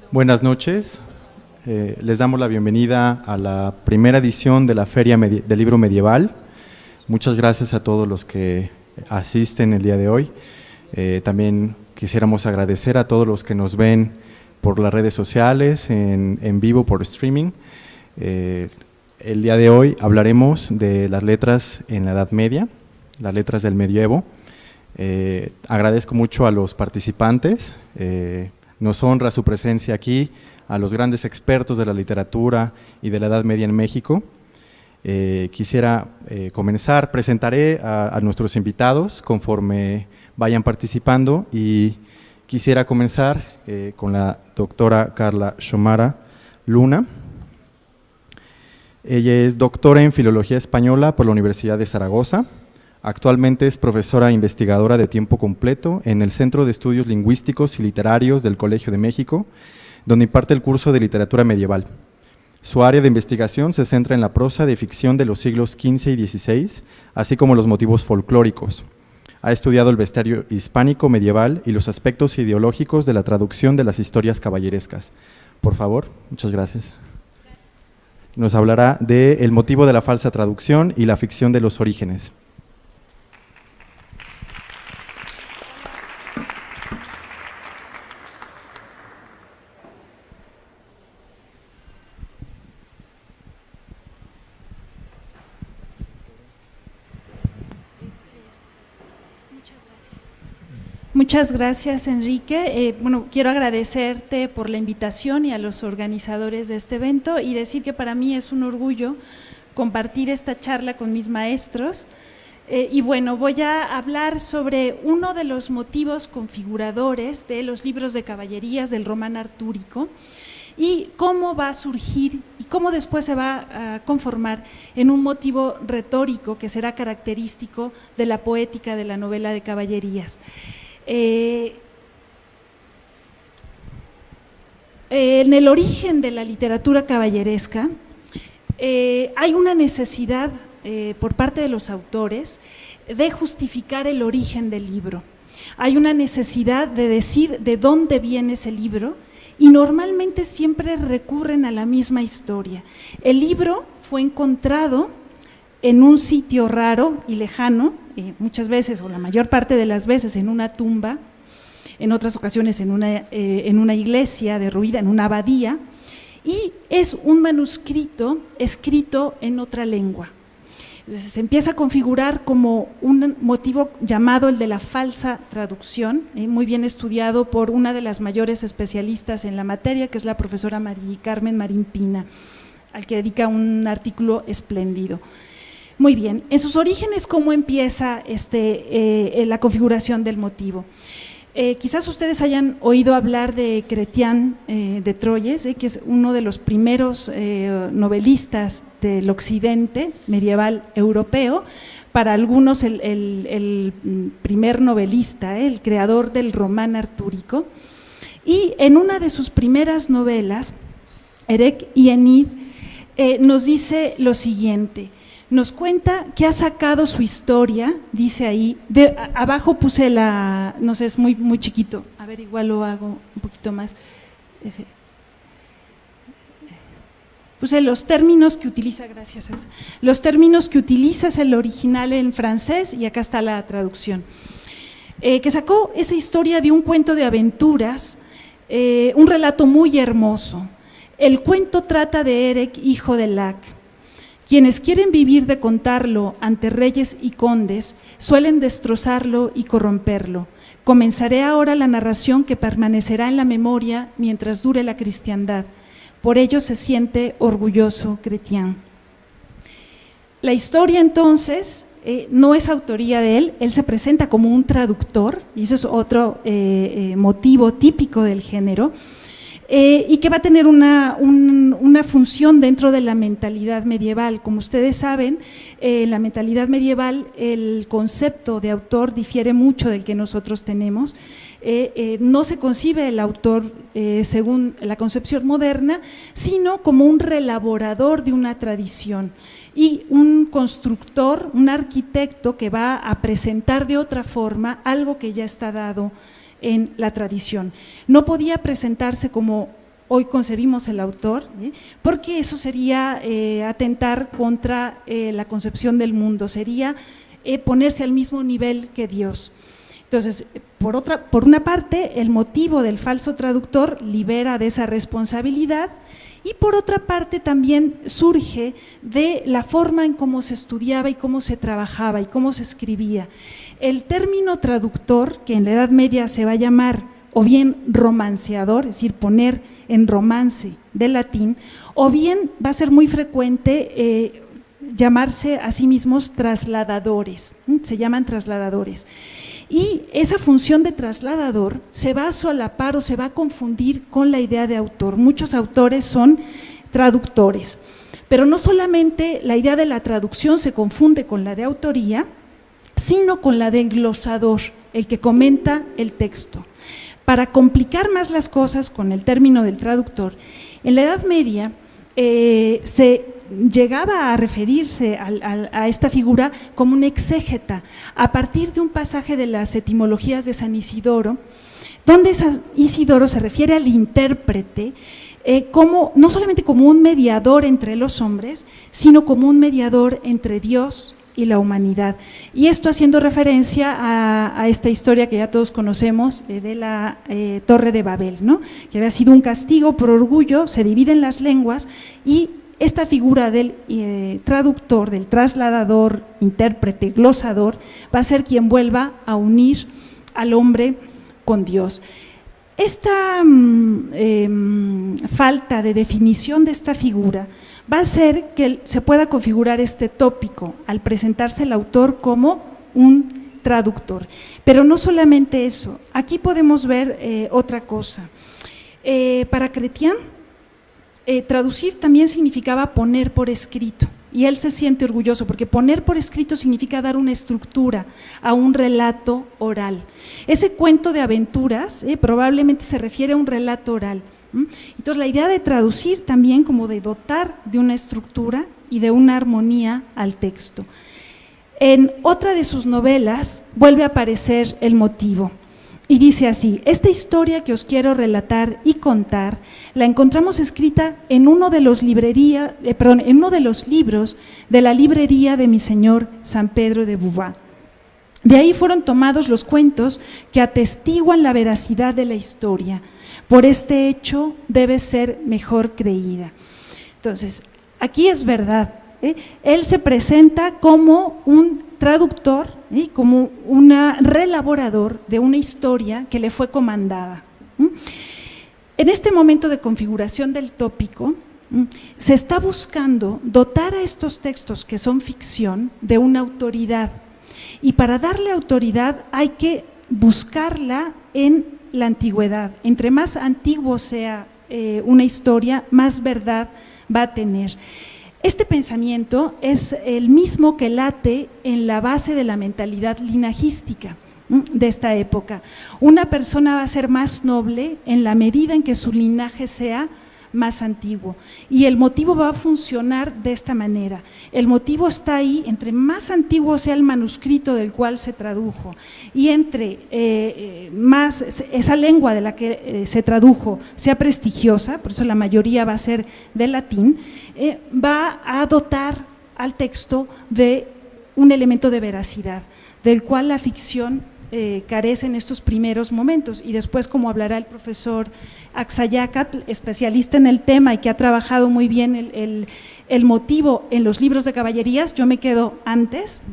Buenas noches, les damos la bienvenida a la primera edición de la Feria del Libro Medieval. Muchas gracias a todos los que asisten el día de hoy. También quisiéramos agradecer a todos los que nos ven por las redes sociales, en vivo por streaming. El día de hoy hablaremos de las letras en la Edad Media, las letras del medievo. Agradezco mucho a los participantes. Nos honra su presencia aquí, a los grandes expertos de la literatura y de la Edad Media en México. Quisiera comenzar, presentaré a nuestros invitados conforme vayan participando y quisiera comenzar con la doctora Carla Xomara Luna. Ella es doctora en Filología Española por la Universidad de Zaragoza. Actualmente es profesora investigadora de tiempo completo en el Centro de Estudios Lingüísticos y Literarios del Colegio de México, donde imparte el curso de Literatura Medieval. Su área de investigación se centra en la prosa de ficción de los siglos XV y XVI, así como los motivos folclóricos. Ha estudiado el bestiario hispánico medieval y los aspectos ideológicos de la traducción de las historias caballerescas. Por favor, muchas gracias. Nos hablará del motivo de la falsa traducción y la ficción de los orígenes. Muchas gracias, Enrique. Quiero agradecerte por la invitación y a los organizadores de este evento y decir que para mí es un orgullo compartir esta charla con mis maestros. Voy a hablar sobre uno de los motivos configuradores de los libros de caballerías del román artúrico y cómo va a surgir y cómo después se va a conformar en un motivo retórico que será característico de la poética de la novela de caballerías. En el origen de la literatura caballeresca hay una necesidad por parte de los autores de justificar el origen del libro. Hay una necesidad de decir de dónde viene ese libro y normalmente siempre recurren a la misma historia. El libro fue encontrado en un sitio raro y lejano, muchas veces o la mayor parte de las veces en una tumba, en otras ocasiones en una iglesia derruida, en una abadía, y es un manuscrito escrito en otra lengua. Entonces, se empieza a configurar como un motivo llamado el de la falsa traducción, muy bien estudiado por una de las mayores especialistas en la materia, que es la profesora Mari Carmen Marín Pina, al que dedica un artículo espléndido. Muy bien, en sus orígenes, ¿cómo empieza la configuración del motivo? Quizás ustedes hayan oído hablar de Chrétien de Troyes, que es uno de los primeros novelistas del occidente medieval europeo, para algunos el primer novelista, el creador del román artúrico, y en una de sus primeras novelas, Erec y Enid, nos dice lo siguiente. Nos cuenta que ha sacado su historia, dice ahí, abajo puse no sé, es muy chiquito, a ver, igual lo hago un poquito más. Puse los términos que utiliza, gracias, los términos que utiliza es el original en francés y acá está la traducción. Que sacó esa historia de un cuento de aventuras, un relato muy hermoso. El cuento trata de Erec, hijo de Lac. Quienes quieren vivir de contarlo ante reyes y condes suelen destrozarlo y corromperlo. Comenzaré ahora la narración que permanecerá en la memoria mientras dure la cristiandad. Por ello se siente orgulloso Chrétien. La historia entonces no es autoría de él se presenta como un traductor, y eso es otro motivo típico del género. Y que va a tener una función dentro de la mentalidad medieval. Como ustedes saben, en la mentalidad medieval el concepto de autor difiere mucho del que nosotros tenemos. No se concibe el autor según la concepción moderna, sino como un relaborador de una tradición y un constructor, un arquitecto que va a presentar de otra forma algo que ya está dado en la tradición. No podía presentarse como hoy concebimos el autor, porque eso sería atentar contra la concepción del mundo, sería ponerse al mismo nivel que Dios. Entonces, por una parte, el motivo del falso traductor libera de esa responsabilidad, y por otra parte también surge de la forma en cómo se estudiaba y cómo se trabajaba y cómo se escribía. El término traductor, que en la Edad Media se va a llamar o bien romanceador, es decir, poner en romance del latín, o bien va a ser muy frecuente llamarse a sí mismos trasladadores, se llaman trasladadores. Y esa función de trasladador se va a solapar o se va a confundir con la idea de autor. Muchos autores son traductores, pero no solamente la idea de la traducción se confunde con la de autoría, sino con la de englosador, el que comenta el texto. Para complicar más las cosas con el término del traductor, en la Edad Media se llegaba a referirse a esta figura como un exégeta, a partir de un pasaje de las etimologías de San Isidoro, donde San Isidoro se refiere al intérprete no solamente como un mediador entre los hombres, sino como un mediador entre Dios y la humanidad. Y esto haciendo referencia a esta historia que ya todos conocemos de la Torre de Babel, ¿no? Que había sido un castigo por orgullo, se dividen las lenguas, y esta figura del traductor, del trasladador, intérprete, glosador, va a ser quien vuelva a unir al hombre con Dios. Esta falta de definición de esta figura va a hacer que se pueda configurar este tópico al presentarse el autor como un traductor. Pero no solamente eso, aquí podemos ver otra cosa. Para Chrétien, traducir también significaba poner por escrito, y él se siente orgulloso porque poner por escrito significa dar una estructura a un relato oral. Ese cuento de aventuras probablemente se refiere a un relato oral. Entonces la idea de traducir también como de dotar de una estructura y de una armonía al texto. En otra de sus novelas vuelve a aparecer el motivo. Y dice así: esta historia que os quiero relatar y contar la encontramos escrita en uno de los libros de la librería de mi señor San Pedro de Beauvais. De ahí fueron tomados los cuentos que atestiguan la veracidad de la historia. Por este hecho debe ser mejor creída. Entonces, aquí es verdad, él se presenta como un traductor, como un relaborador de una historia que le fue comandada. En este momento de configuración del tópico, se está buscando dotar a estos textos que son ficción de una autoridad, y para darle autoridad hay que buscarla en la antigüedad. Entre más antiguo sea una historia, más verdad va a tener. Este pensamiento es el mismo que late en la base de la mentalidad linajística de esta época. Una persona va a ser más noble en la medida en que su linaje sea más antiguo, y el motivo va a funcionar de esta manera. El motivo está ahí, entre más antiguo sea el manuscrito del cual se tradujo, y entre más esa lengua de la que se tradujo sea prestigiosa, por eso la mayoría va a ser del latín, va a dotar al texto de un elemento de veracidad, del cual la ficción carece en estos primeros momentos, y después, como hablará el profesor Axayácatl, especialista en el tema y que ha trabajado muy bien el motivo en los libros de caballerías, yo me quedo antes,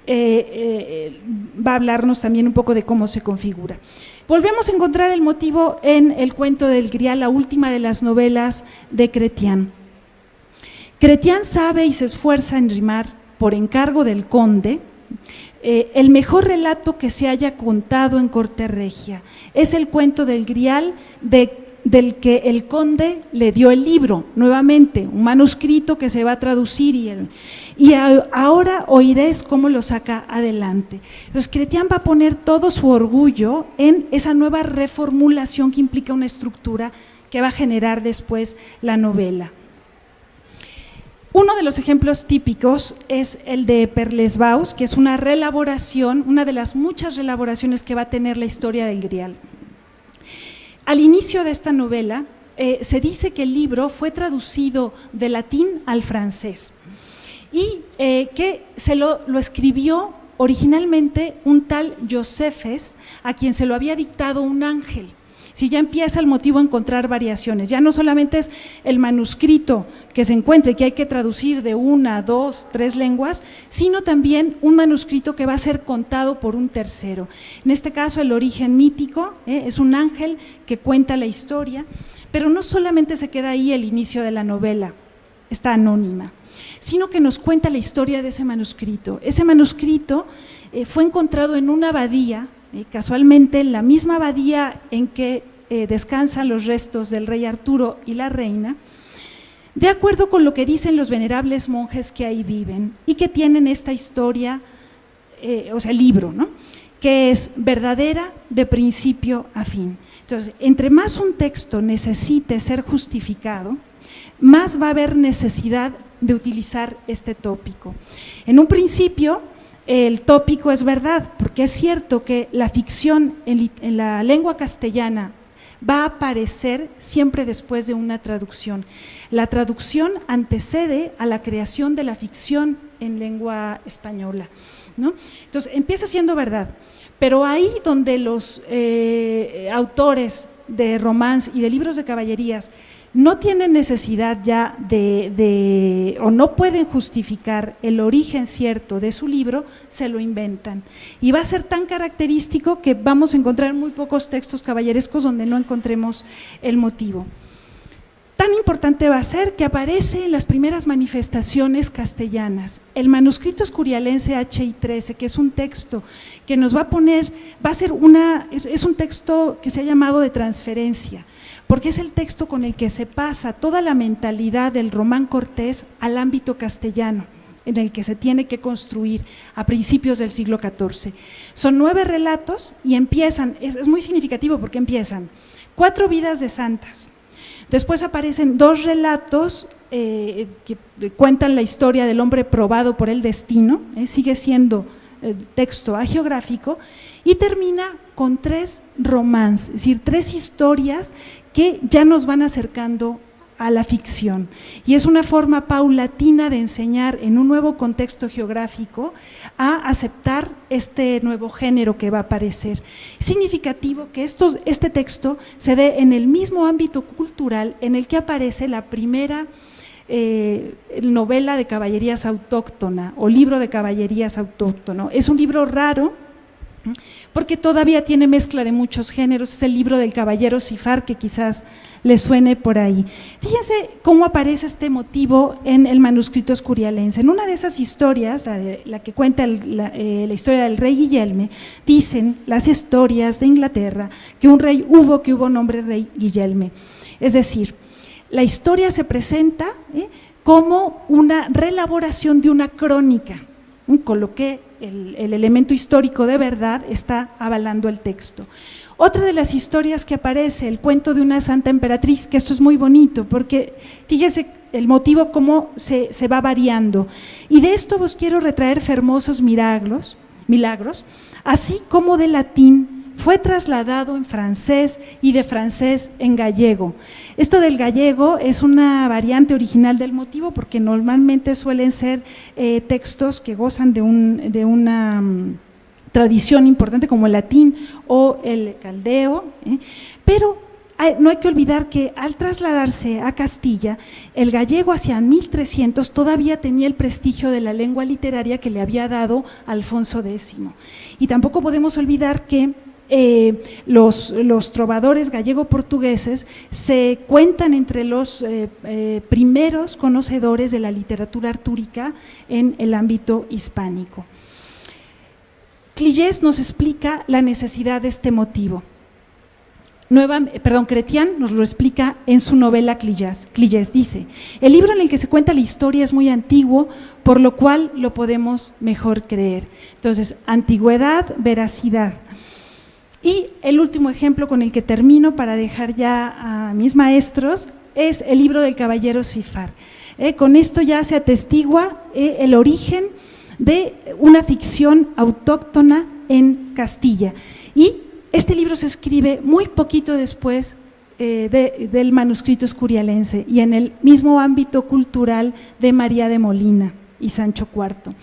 va a hablarnos también un poco de cómo se configura. Volvemos a encontrar el motivo en el cuento del Grial, la última de las novelas de Chrétien. Chrétien sabe y se esfuerza en rimar, por encargo del conde, el mejor relato que se haya contado en corte regia. Es el cuento del Grial del que el conde le dio el libro, nuevamente, un manuscrito que se va a traducir, y ahora oiréis cómo lo saca adelante. Entonces, Chrétien va a poner todo su orgullo en esa nueva reformulación que implica una estructura que va a generar después la novela. Uno de los ejemplos típicos es el de Perlesvaus, que es una reelaboración, una de las muchas reelaboraciones que va a tener la historia del Grial. Al inicio de esta novela, se dice que el libro fue traducido de latín al francés y que lo escribió originalmente un tal Josefes, a quien se lo había dictado un ángel. Si ya empieza el motivo a encontrar variaciones, ya no solamente es el manuscrito que se encuentra y que hay que traducir de 1, 2, 3 lenguas, sino también un manuscrito que va a ser contado por un tercero. En este caso, el origen mítico es un ángel que cuenta la historia, pero no solamente se queda ahí el inicio de la novela, está anónima, sino que nos cuenta la historia de ese manuscrito. Ese manuscrito fue encontrado en una abadía, casualmente en la misma abadía en que descansan los restos del rey Arturo y la reina, de acuerdo con lo que dicen los venerables monjes que ahí viven y que tienen esta historia, o sea, el libro, ¿no?, que es verdadera de principio a fin. Entonces, entre más un texto necesite ser justificado, más va a haber necesidad de utilizar este tópico. En un principio, el tópico es verdad, porque es cierto que la ficción en la lengua castellana va a aparecer siempre después de una traducción. La traducción antecede a la creación de la ficción en lengua española, ¿no? Entonces, empieza siendo verdad, pero ahí donde los autores de romance y de libros de caballerías no tienen necesidad ya o no pueden justificar el origen cierto de su libro, se lo inventan. Y va a ser tan característico que vamos a encontrar muy pocos textos caballerescos donde no encontremos el motivo. Tan importante va a ser que aparece en las primeras manifestaciones castellanas. El manuscrito escurialense HI13, que es un texto que nos va a poner, es un texto que se ha llamado de transferencia, porque es el texto con el que se pasa toda la mentalidad del Román Cortés al ámbito castellano, en el que se tiene que construir a principios del siglo XIV. Son 9 relatos y empiezan, es muy significativo porque empiezan 4 vidas de santas. Después aparecen 2 relatos que cuentan la historia del hombre probado por el destino, sigue siendo texto hagiográfico, y termina con 3 romances, es decir, 3 historias que ya nos van acercando a la ficción, y es una forma paulatina de enseñar en un nuevo contexto geográfico a aceptar este nuevo género que va a aparecer. Es significativo que este texto se dé en el mismo ámbito cultural en el que aparece la primera novela de caballerías autóctona o libro de caballerías autóctono. Es un libro raro porque todavía tiene mezcla de muchos géneros, es el libro del caballero Cifar, que quizás les suene por ahí. Fíjense cómo aparece este motivo en el manuscrito escurialense. En una de esas historias, la que cuenta la historia del rey Guillerme, dicen las historias de Inglaterra que un rey que hubo nombre rey Guillerme. Es decir, la historia se presenta como una reelaboración de una crónica, con lo que el elemento histórico de verdad está avalando el texto. Otra de las historias que aparece, el cuento de una santa emperatriz, que esto es muy bonito, porque fíjese el motivo cómo se va variando. Y de esto os quiero retraer hermosos milagros, así como de latín fue trasladado en francés y de francés en gallego. Esto del gallego es una variante original del motivo, porque normalmente suelen ser textos que gozan de una tradición importante como el latín o el caldeo, pero no hay que olvidar que al trasladarse a Castilla, el gallego hacia 1300 todavía tenía el prestigio de la lengua literaria que le había dado Alfonso X. Y tampoco podemos olvidar que los trovadores gallego-portugueses se cuentan entre los primeros conocedores de la literatura artúrica en el ámbito hispánico. Cligès nos explica la necesidad de este motivo. Chretián nos lo explica en su novela Cligès. Cligès dice: el libro en el que se cuenta la historia es muy antiguo, por lo cual lo podemos mejor creer. Entonces, antigüedad, veracidad. Y el último ejemplo con el que termino para dejar ya a mis maestros es el libro del caballero Cifar. Con esto ya se atestigua el origen de una ficción autóctona en Castilla, y este libro se escribe muy poquito después del manuscrito escurialense y en el mismo ámbito cultural de María de Molina y Sancho IV.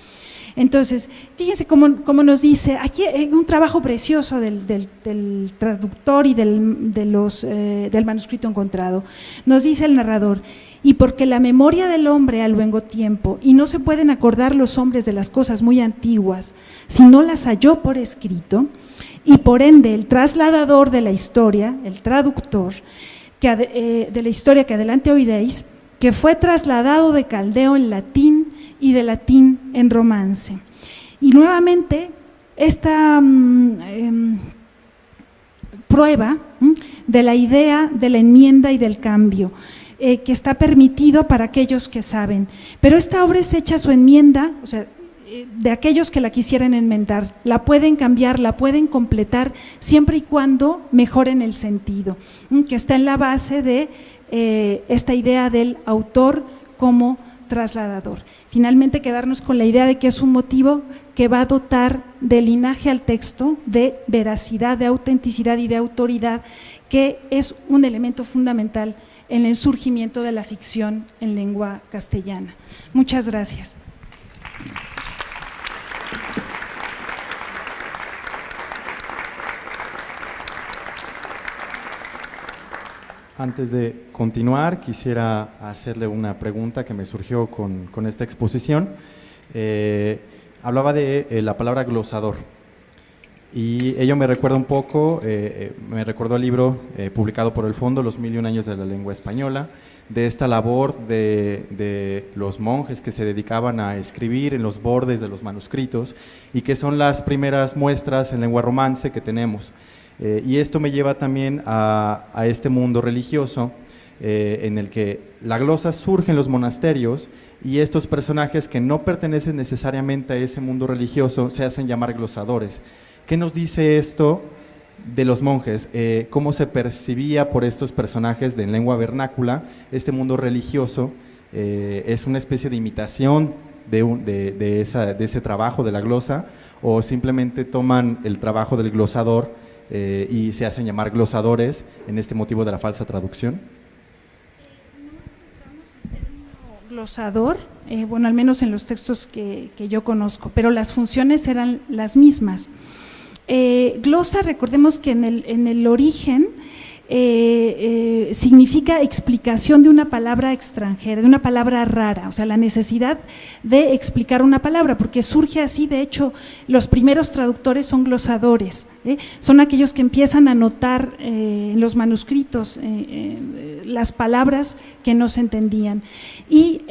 Entonces, fíjense cómo nos dice, aquí hay un trabajo precioso del traductor y del manuscrito encontrado. Nos dice el narrador: y porque la memoria del hombre a luengo tiempo, y no se pueden acordar los hombres de las cosas muy antiguas, si no las halló por escrito, y por ende el trasladador de la historia, el traductor, de la historia que adelante oiréis, que fue trasladado de caldeo en latín y de latín en romance. Y nuevamente esta prueba de la idea de la enmienda y del cambio, que está permitido para aquellos que saben, pero esta obra es hecha su enmienda, o sea, de aquellos que la quisieran enmendar, la pueden cambiar, la pueden completar, siempre y cuando mejoren el sentido, que está en la base de esta idea del autor como trasladador. Finalmente, quedarnos con la idea de que es un motivo que va a dotar de linaje al texto, de veracidad, de autenticidad y de autoridad, que es un elemento fundamental en el surgimiento de la ficción en lengua castellana. Muchas gracias. Antes de continuar, quisiera hacerle una pregunta que me surgió con esta exposición. Hablaba de la palabra glosador, y ello me recuerda un poco, me recordó el libro publicado por el Fondo, Los 1001 años de la lengua española, de esta labor de los monjes que se dedicaban a escribir en los bordes de los manuscritos y que son las primeras muestras en lengua romance que tenemos. Y esto me lleva también a este mundo religioso en el que la glosa surge en los monasterios, y estos personajes que no pertenecen necesariamente a ese mundo religioso se hacen llamar glosadores. ¿Qué nos dice esto de los monjes? ¿Cómo se percibía por estos personajes de lengua vernácula este mundo religioso? ¿Es una especie de imitación de ese trabajo de la glosa, o simplemente toman el trabajo del glosador y se hacen llamar glosadores en este motivo de la falsa traducción? Glosador, bueno, al menos en los textos que yo conozco, pero las funciones eran las mismas. Glosa, recordemos que en el origen significa explicación de una palabra extranjera, de una palabra rara, o sea, la necesidad de explicar una palabra, porque surge así. De hecho, los primeros traductores son glosadores, son aquellos que empiezan a notar en los manuscritos las palabras que no se entendían, y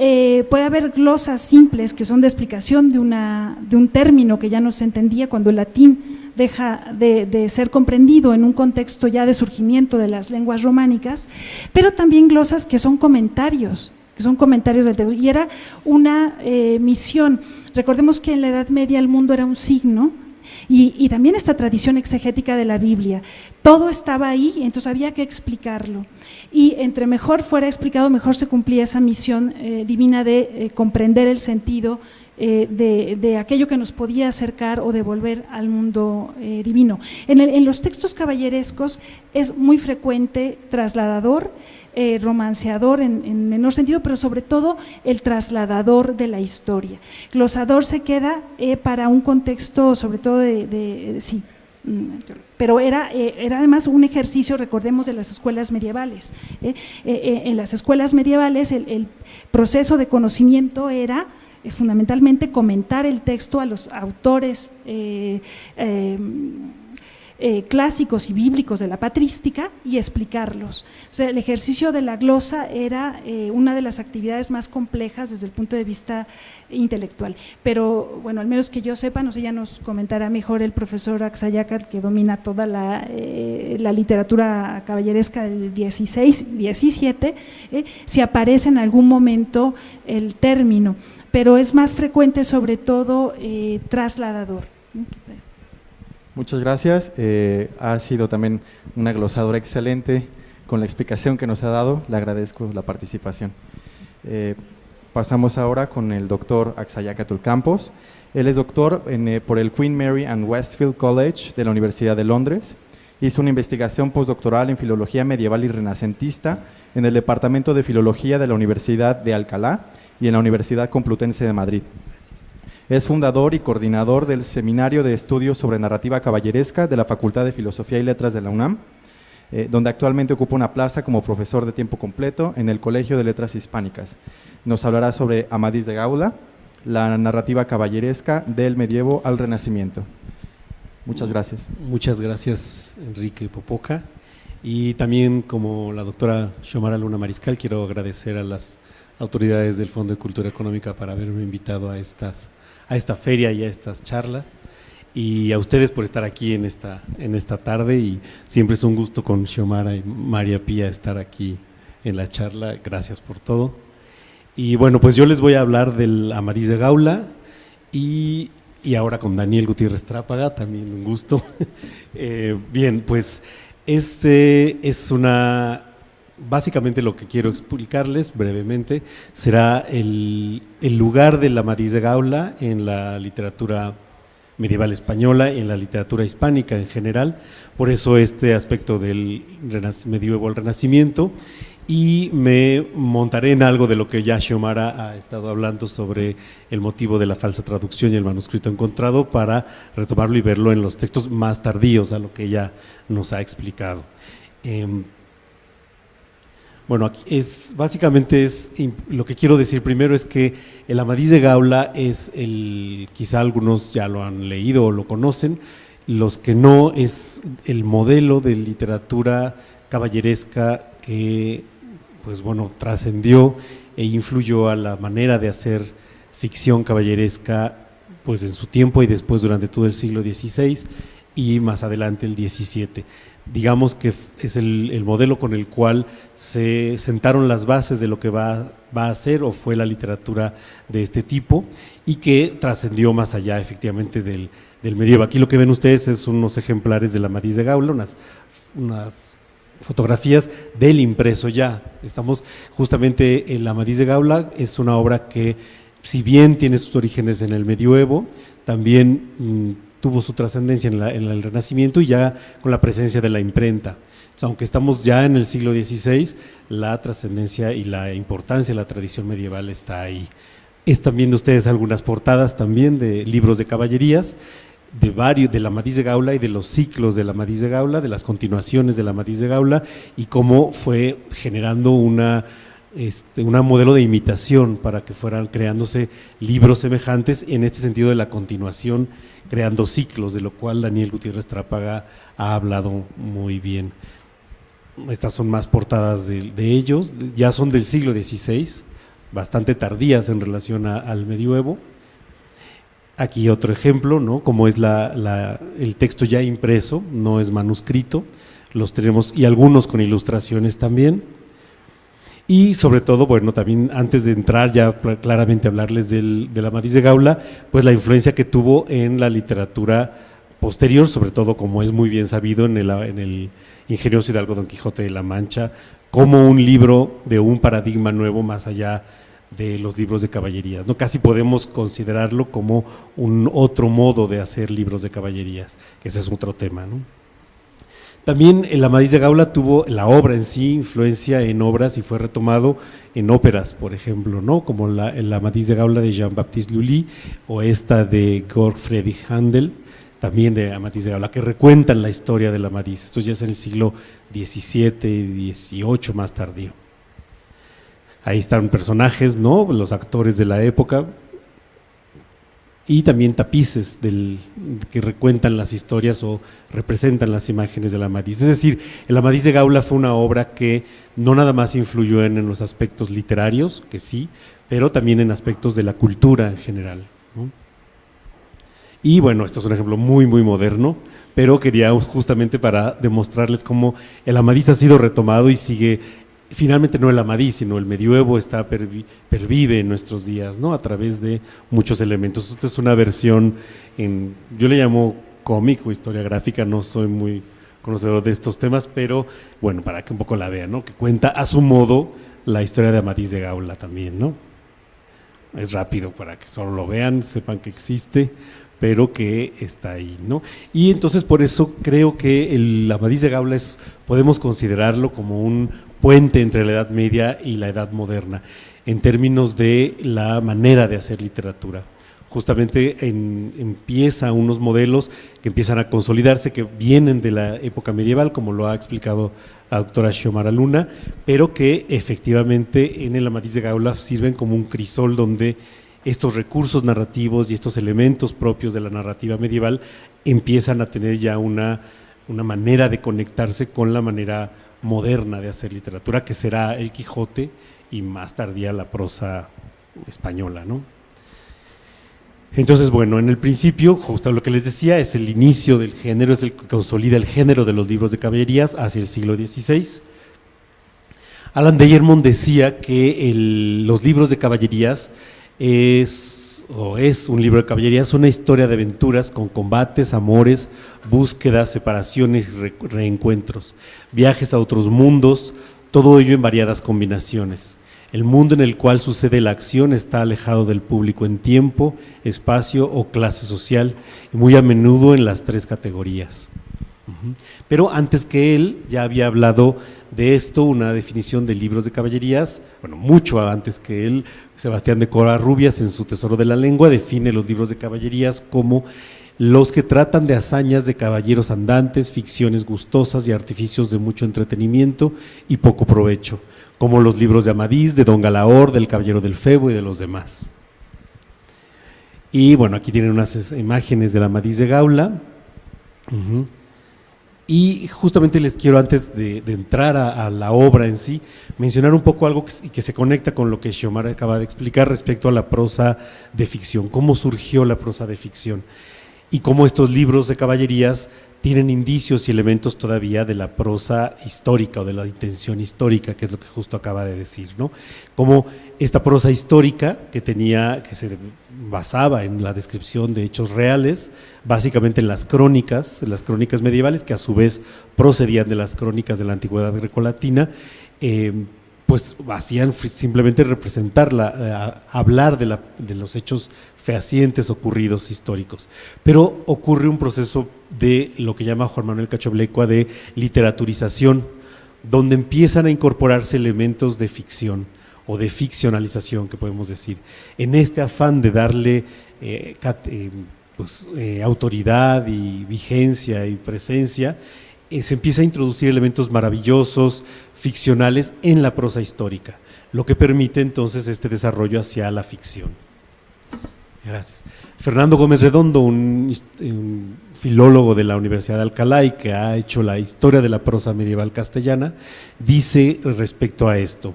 puede haber glosas simples que son de explicación de un término que ya no se entendía cuando el latín deja de ser comprendido en un contexto ya de surgimiento de las lenguas románicas, pero también glosas que son comentarios del texto, y era una misión. Recordemos que en la Edad Media el mundo era un signo, y también esta tradición exegética de la Biblia, todo estaba ahí, entonces había que explicarlo, y entre mejor fuera explicado, mejor se cumplía esa misión divina de comprender el sentido de aquello que nos podía acercar o devolver al mundo divino. En los textos caballerescos es muy frecuente trasladador, romanceador en menor sentido, pero sobre todo el trasladador de la historia. Glosador se queda para un contexto sobre todo sí, pero era además un ejercicio, recordemos, de las escuelas medievales. En las escuelas medievales el proceso de conocimiento era fundamentalmente comentar el texto a los autores clásicos y bíblicos de la patrística y explicarlos. O sea, el ejercicio de la glosa era una de las actividades más complejas desde el punto de vista intelectual, pero bueno, al menos que yo sepa, no sé, ya nos comentará mejor el profesor Axayácar, que domina toda la literatura caballeresca del 16, 17, si aparece en algún momento el término, pero es más frecuente sobre todo trasladador. Muchas gracias, ha sido también una glosadora excelente con la explicación que nos ha dado, le agradezco la participación. Pasamos ahora con el doctor Axayácatl Campos. Él es doctor por el Queen Mary and Westfield College de la Universidad de Londres Hizo una investigación postdoctoral en Filología Medieval y Renacentista en el Departamento de Filología de la Universidad de Alcalá y en la Universidad Complutense de Madrid. Es fundador y coordinador del Seminario de Estudios sobre Narrativa Caballeresca de la Facultad de Filosofía y Letras de la UNAM, donde actualmente ocupa una plaza como profesor de tiempo completo en el Colegio de Letras Hispánicas. Nos hablará sobre Amadís de Gaula, la narrativa caballeresca del medievo al Renacimiento. Muchas gracias. Muchas gracias, Enrique Popoca. Y también, como la doctora Xiomara Luna Mariscal, quiero agradecer a las autoridades del Fondo de Cultura Económica por haberme invitado a esta feria y a estas charlas, y a ustedes por estar aquí en esta tarde, y siempre es un gusto con Xiomara y María Pía estar aquí en la charla. Gracias por todo. Y bueno, pues yo les voy a hablar del Amadís de Gaula, y ahora con Daniel Gutiérrez Trápaga, también un gusto. Bien, pues básicamente lo que quiero explicarles brevemente será el lugar del Amadís de Gaula en la literatura medieval española, en la literatura hispánica en general, por eso este aspecto del medievo al Renacimiento, y me montaré en algo de lo que ya Xiomara ha estado hablando sobre el motivo de la falsa traducción y el manuscrito encontrado, para retomarlo y verlo en los textos más tardíos a lo que ella nos ha explicado. Bueno, básicamente lo que quiero decir primero es que el Amadís de Gaula es quizá algunos ya lo han leído o lo conocen, los que no, es el modelo de literatura caballeresca que, pues bueno, trascendió e influyó a la manera de hacer ficción caballeresca, pues en su tiempo y después durante todo el siglo XVI y más adelante el XVII. Digamos que es el modelo con el cual se sentaron las bases de lo que va a ser o fue la literatura de este tipo, y que trascendió más allá efectivamente del medievo. Aquí lo que ven ustedes es unos ejemplares del Amadís de Gaula, unas fotografías del impreso ya. Estamos justamente, el Amadís de Gaula es una obra que, si bien tiene sus orígenes en el medioevo, también tuvo su trascendencia en el Renacimiento y ya con la presencia de la imprenta. Entonces, aunque estamos ya en el siglo XVI, la trascendencia y la importancia de la tradición medieval está ahí. Están viendo ustedes algunas portadas también de libros de caballerías, del Amadís de Gaula y de los ciclos del Amadís de Gaula, de las continuaciones del Amadís de Gaula, y cómo fue generando una modelo de imitación para que fueran creándose libros semejantes, en este sentido de la continuación, creando ciclos, de lo cual Daniel Gutiérrez Trápaga ha hablado muy bien. Estas son más portadas de ellos, ya son del siglo XVI, bastante tardías en relación al medioevo. Aquí otro ejemplo, ¿no? Como es el texto ya impreso, no es manuscrito, los tenemos, y algunos con ilustraciones también. Y sobre todo, bueno, también antes de entrar ya claramente a hablarles del Amadís de Gaula, pues la influencia que tuvo en la literatura posterior, sobre todo, como es muy bien sabido, en el ingenioso hidalgo Don Quijote de la Mancha, como un libro de un paradigma nuevo más allá de los libros de caballerías, ¿no? Casi podemos considerarlo como un otro modo de hacer libros de caballerías, que ese es otro tema, ¿no? También el Amadís de Gaula tuvo, la obra en sí, influencia en obras y fue retomado en óperas, por ejemplo, ¿no? Como el Amadís de Gaula de Jean-Baptiste Lully, o esta de Georg Friedrich Händel, también de Amadís de Gaula, que recuentan la historia del Amadís. Esto ya es en el siglo XVII, XVIII, más tardío. Ahí están personajes, ¿no? Los actores de la época, y también tapices que recuentan las historias o representan las imágenes del Amadís. Es decir, el Amadís de Gaula fue una obra que no nada más influyó en los aspectos literarios, que sí, pero también en aspectos de la cultura en general, ¿no? Y bueno, esto es un ejemplo muy, muy moderno, pero quería justamente para demostrarles cómo el Amadís ha sido retomado y sigue, finalmente no el Amadís, sino el medioevo pervive en nuestros días, ¿no? A través de muchos elementos. Esta es una versión, yo le llamo cómic o historia gráfica, no soy muy conocedor de estos temas, pero bueno, para que un poco la vean, ¿no? Que cuenta a su modo la historia de Amadís de Gaula también, ¿no? Es rápido para que solo lo vean, sepan que existe, pero que está ahí, ¿no? Y entonces por eso creo que el Amadís de Gaula podemos considerarlo como un puente entre la Edad Media y la Edad Moderna, en términos de la manera de hacer literatura. Justamente empieza unos modelos que empiezan a consolidarse, que vienen de la época medieval, como lo ha explicado la doctora Xiomara Luna, pero que efectivamente en el Amadís de Gaula sirven como un crisol donde estos recursos narrativos y estos elementos propios de la narrativa medieval empiezan a tener ya una manera de conectarse con la manera moderna de hacer literatura, que será el Quijote y más tardía la prosa española, ¿no? Entonces, bueno, en el principio, justo lo que les decía, es el inicio del género, es el que consolida el género de los libros de caballerías hacia el siglo XVI. Alan Deyermond decía que los libros de caballerías es un libro de caballerías, una historia de aventuras con combates, amores, búsquedas, separaciones y reencuentros, viajes a otros mundos, todo ello en variadas combinaciones. El mundo en el cual sucede la acción está alejado del público en tiempo, espacio o clase social, y muy a menudo en las tres categorías. Pero antes que él ya había hablado de esto, una definición de libros de caballerías, bueno, mucho antes que él, Sebastián de Covarrubias en su Tesoro de la Lengua define los libros de caballerías como los que tratan de hazañas de caballeros andantes, ficciones gustosas y artificios de mucho entretenimiento y poco provecho, como los libros de Amadís, de Don Galaor, del Caballero del Febo y de los demás. Y bueno, aquí tienen unas imágenes del Amadís de Gaula. Y justamente les quiero, antes de entrar a la obra en sí, mencionar un poco algo que se conecta con lo que Xiomara acaba de explicar respecto a la prosa de ficción, cómo surgió la prosa de ficción y cómo estos libros de caballerías tienen indicios y elementos todavía de la prosa histórica o de la intención histórica, que es lo que justo acaba de decir, ¿no? Como esta prosa histórica que se basaba en la descripción de hechos reales, básicamente en las crónicas medievales, que a su vez procedían de las crónicas de la antigüedad grecolatina, pues hacían simplemente representarla, hablar de los hechos fehacientes ocurridos históricos. Pero ocurre un proceso de lo que llama Juan Manuel Cachoblecua de literaturización, donde empiezan a incorporarse elementos de ficción o de ficcionalización, que podemos decir, en este afán de darle autoridad y vigencia y presencia. Se empieza a introducir elementos maravillosos, ficcionales en la prosa histórica, lo que permite entonces este desarrollo hacia la ficción. Gracias. Fernando Gómez Redondo, un filólogo de la Universidad de Alcalá y que ha hecho la historia de la prosa medieval castellana, dice respecto a esto,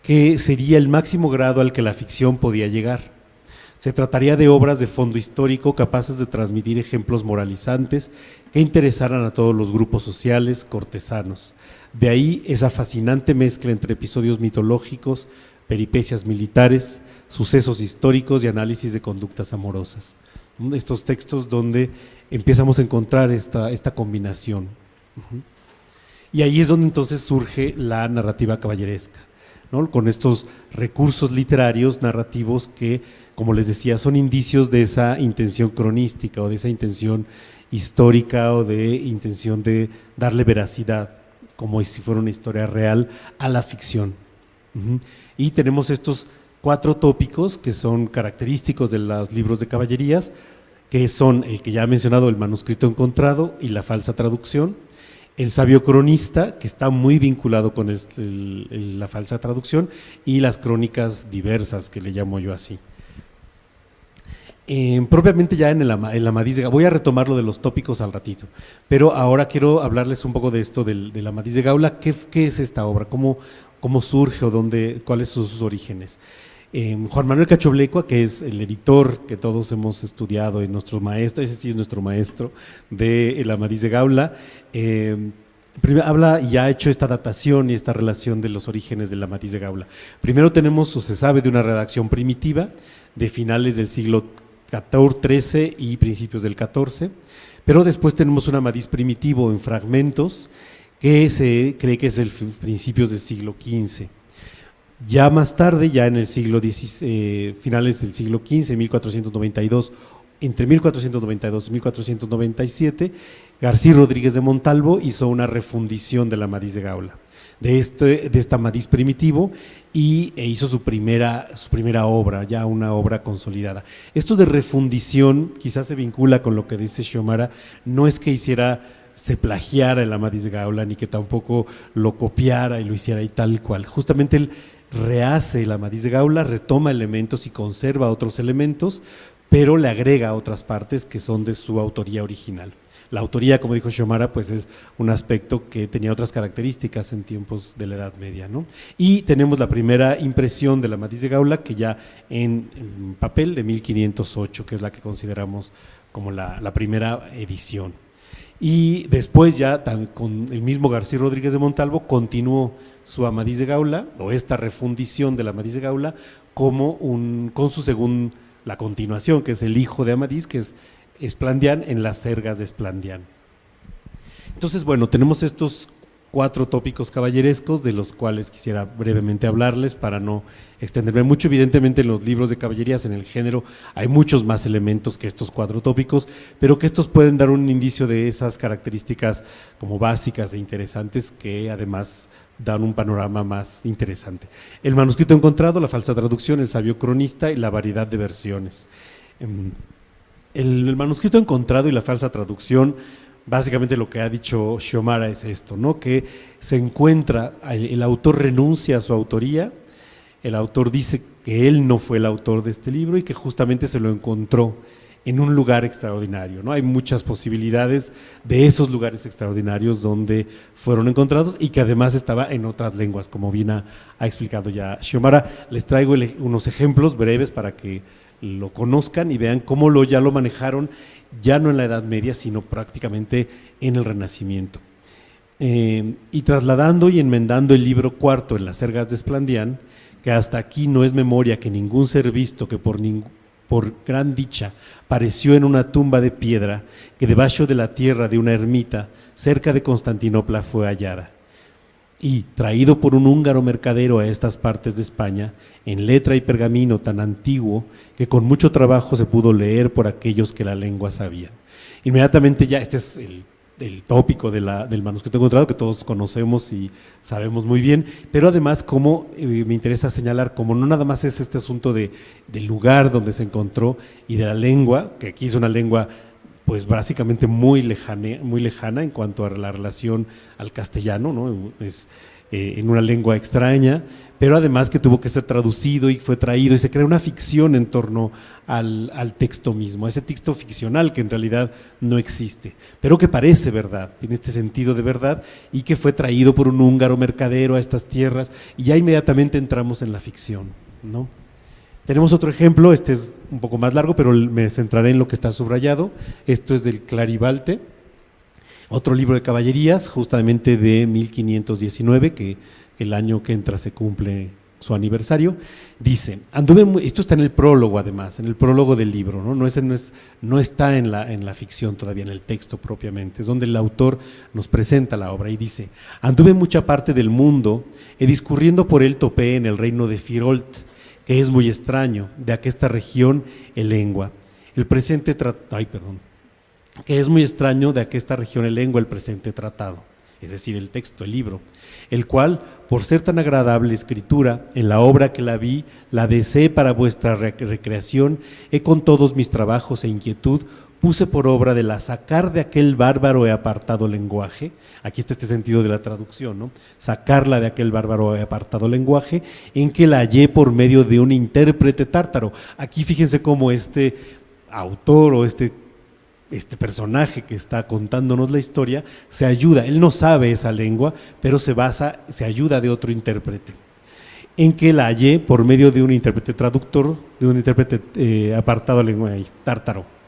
que sería el máximo grado al que la ficción podía llegar. Se trataría de obras de fondo histórico capaces de transmitir ejemplos moralizantes que interesaran a todos los grupos sociales, cortesanos. De ahí esa fascinante mezcla entre episodios mitológicos, peripecias militares, sucesos históricos y análisis de conductas amorosas. Estos textos donde empezamos a encontrar esta combinación. Y ahí es donde entonces surge la narrativa caballeresca, ¿no? Con estos recursos literarios, narrativos que, como les decía, son indicios de esa intención cronística o de esa intención histórica o de intención de darle veracidad, como si fuera una historia real, a la ficción. Y tenemos estos 4 tópicos que son característicos de los libros de caballerías, que son el que ya he mencionado, el manuscrito encontrado y la falsa traducción, el sabio cronista, que está muy vinculado con la falsa traducción, y las crónicas diversas, que le llamo yo así. Propiamente ya en el Amadís de Gaula, voy a retomar lo de los tópicos al ratito, pero ahora quiero hablarles un poco de esto del Amadís de Gaula. ¿Qué es esta obra? ¿Cómo surge o cuáles son sus orígenes? Juan Manuel Cachoblecua, que es el editor que todos hemos estudiado y nuestro maestro, ese sí es nuestro maestro del Amadís de Gaula, habla y ha hecho esta datación y esta relación de los orígenes del Amadís de Gaula. Primero tenemos, o se sabe, de una redacción primitiva de finales del siglo XIII y principios del XIV, pero después tenemos un Amadís primitivo en fragmentos que se cree que es el principios del siglo XV. Ya más tarde, ya en el siglo XVI, finales del siglo XV, 1492 entre 1492 y 1497, García Rodríguez de Montalvo hizo una refundición del Amadís de Gaula, de este Amadís primitivo, e hizo su primera obra, ya una obra consolidada. Esto de refundición quizás se vincula con lo que dice Xiomara, no es que se plagiara el Amadís de Gaula, ni que tampoco lo copiara y lo hiciera y tal cual. Justamente él rehace el Amadís de Gaula, retoma elementos y conserva otros elementos, pero le agrega otras partes que son de su autoría original. La autoría, como dijo Xiomara, pues es un aspecto que tenía otras características en tiempos de la Edad Media, ¿no? Y tenemos la primera impresión del Amadís de Gaula, que ya en papel de 1508, que es la que consideramos como la primera edición. Y después ya con el mismo García Rodríguez de Montalvo continuó su Amadís de Gaula, o esta refundición del Amadís de Gaula, con la continuación, que es el hijo de Amadís, que es Esplandián, en las Sergas de Esplandián. Entonces, bueno, tenemos estos 4 tópicos caballerescos, de los cuales quisiera brevemente hablarles para no extenderme mucho. Evidentemente en los libros de caballerías, en el género, hay muchos más elementos que estos 4 tópicos, pero que estos pueden dar un indicio de esas características como básicas e interesantes, que además dan un panorama más interesante. El manuscrito encontrado, la falsa traducción, el sabio cronista y la variedad de versiones. El manuscrito encontrado y la falsa traducción, básicamente lo que ha dicho Xiomara es esto, ¿no? Que se encuentra, el autor renuncia a su autoría, el autor dice que él no fue el autor de este libro y que justamente se lo encontró en un lugar extraordinario, ¿no? Hay muchas posibilidades de esos lugares extraordinarios donde fueron encontrados y que además estaba en otras lenguas, como bien ha explicado ya Xiomara. Les traigo unos ejemplos breves para que lo conozcan y vean cómo ya lo manejaron, ya no en la Edad Media, sino prácticamente en el Renacimiento. Y trasladando y enmendando el libro cuarto en las Sergas de Esplandián, que hasta aquí no es memoria que ningún ser visto que por gran dicha pareció en una tumba de piedra que debajo de la tierra de una ermita cerca de Constantinopla fue hallada. Y traído por un húngaro mercadero a estas partes de España, en letra y pergamino tan antiguo que con mucho trabajo se pudo leer por aquellos que la lengua sabían. Inmediatamente ya este es el tópico del manuscrito encontrado, que todos conocemos y sabemos muy bien, pero además como me interesa señalar, como no nada más es este asunto del lugar donde se encontró y de la lengua, que aquí es una lengua pues básicamente muy lejana en cuanto a la relación al castellano, ¿no? Es en una lengua extraña, pero además que tuvo que ser traducido y fue traído y se crea una ficción en torno al texto mismo, a ese texto ficcional que en realidad no existe, pero que parece verdad, tiene este sentido de verdad y que fue traído por un húngaro mercadero a estas tierras y ya inmediatamente entramos en la ficción, ¿no? Tenemos otro ejemplo, este es un poco más largo, pero me centraré en lo que está subrayado. Esto es del Clarivalte, otro libro de caballerías, justamente de 1519, que el año que entra se cumple su aniversario. Dice, esto está en el prólogo además, en el prólogo del libro, ¿no? No está en la ficción todavía, en el texto propiamente, es donde el autor nos presenta la obra y dice, anduve en mucha parte del mundo, y discurriendo por él topé en el reino de Firolt, que es muy extraño, de aquesta región el lengua. El presente que es muy extraño de aquesta región el lengua el presente tratado, es decir, el texto, el libro, el cual, por ser tan agradable escritura, en la obra que la vi, la deseé para vuestra recreación, he con todos mis trabajos e inquietud, puse por obra de la sacar de aquel bárbaro e apartado lenguaje, aquí está este sentido de la traducción, ¿no? Sacarla de aquel bárbaro e apartado lenguaje, en que la hallé por medio de un intérprete tártaro. Aquí fíjense cómo este autor o este personaje que está contándonos la historia se ayuda, él no sabe esa lengua, pero se ayuda de otro intérprete, en que la hallé por medio de un intérprete traductor, de un intérprete apartado lenguaje tártaro.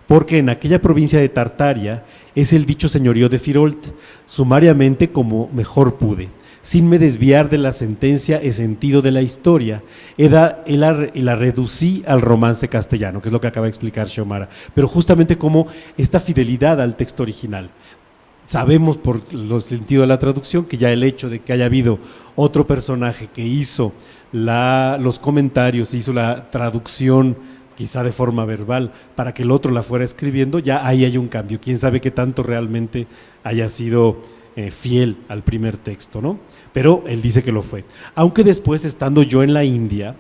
Porque en aquella provincia de Tartaria es el dicho señorío de Firolt, sumariamente como mejor pude, sin me desviar de la sentencia y sentido de la historia, y la reducí al romance castellano, que es lo que acaba de explicar Xiomara, pero justamente como esta fidelidad al texto original. Sabemos por el sentido de la traducción que ya el hecho de que haya habido otro personaje que hizo los comentarios, hizo la traducción quizá de forma verbal, para que el otro la fuera escribiendo, ya ahí hay un cambio. Quién sabe qué tanto realmente haya sido fiel al primer texto, ¿no? Pero él dice que lo fue. Aunque después, estando yo en la India,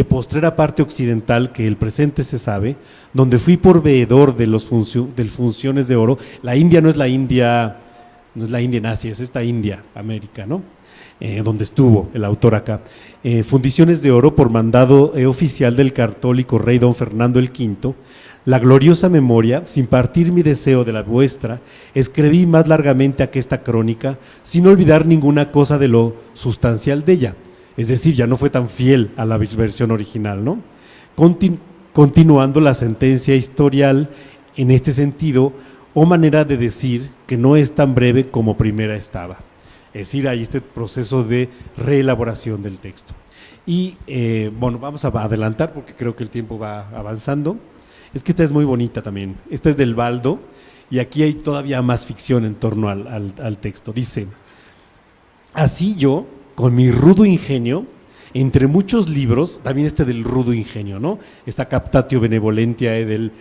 postrera parte occidental, que el presente se sabe, donde fui por veedor de los funciones de oro. La India no es la India en Asia, es esta India, América, ¿no? Donde estuvo el autor acá. Fundiciones de oro por mandado oficial del católico rey don Fernando el V, la gloriosa memoria, sin partir mi deseo de la vuestra, escribí más largamente aquesta crónica, sin olvidar ninguna cosa de lo sustancial de ella. Es decir, ya no fue tan fiel a la versión original, ¿no? Continuando la sentencia historial en este sentido, o manera de decir que no es tan breve como primera estaba. Es decir, hay este proceso de reelaboración del texto. Y bueno, vamos a adelantar porque creo que el tiempo va avanzando. Es que esta es muy bonita también. Esta es del Baldo y aquí hay todavía más ficción en torno al texto. Dice: así yo, con mi rudo ingenio, entre muchos libros, también del rudo ingenio, ¿no? Esta captatio benevolentia del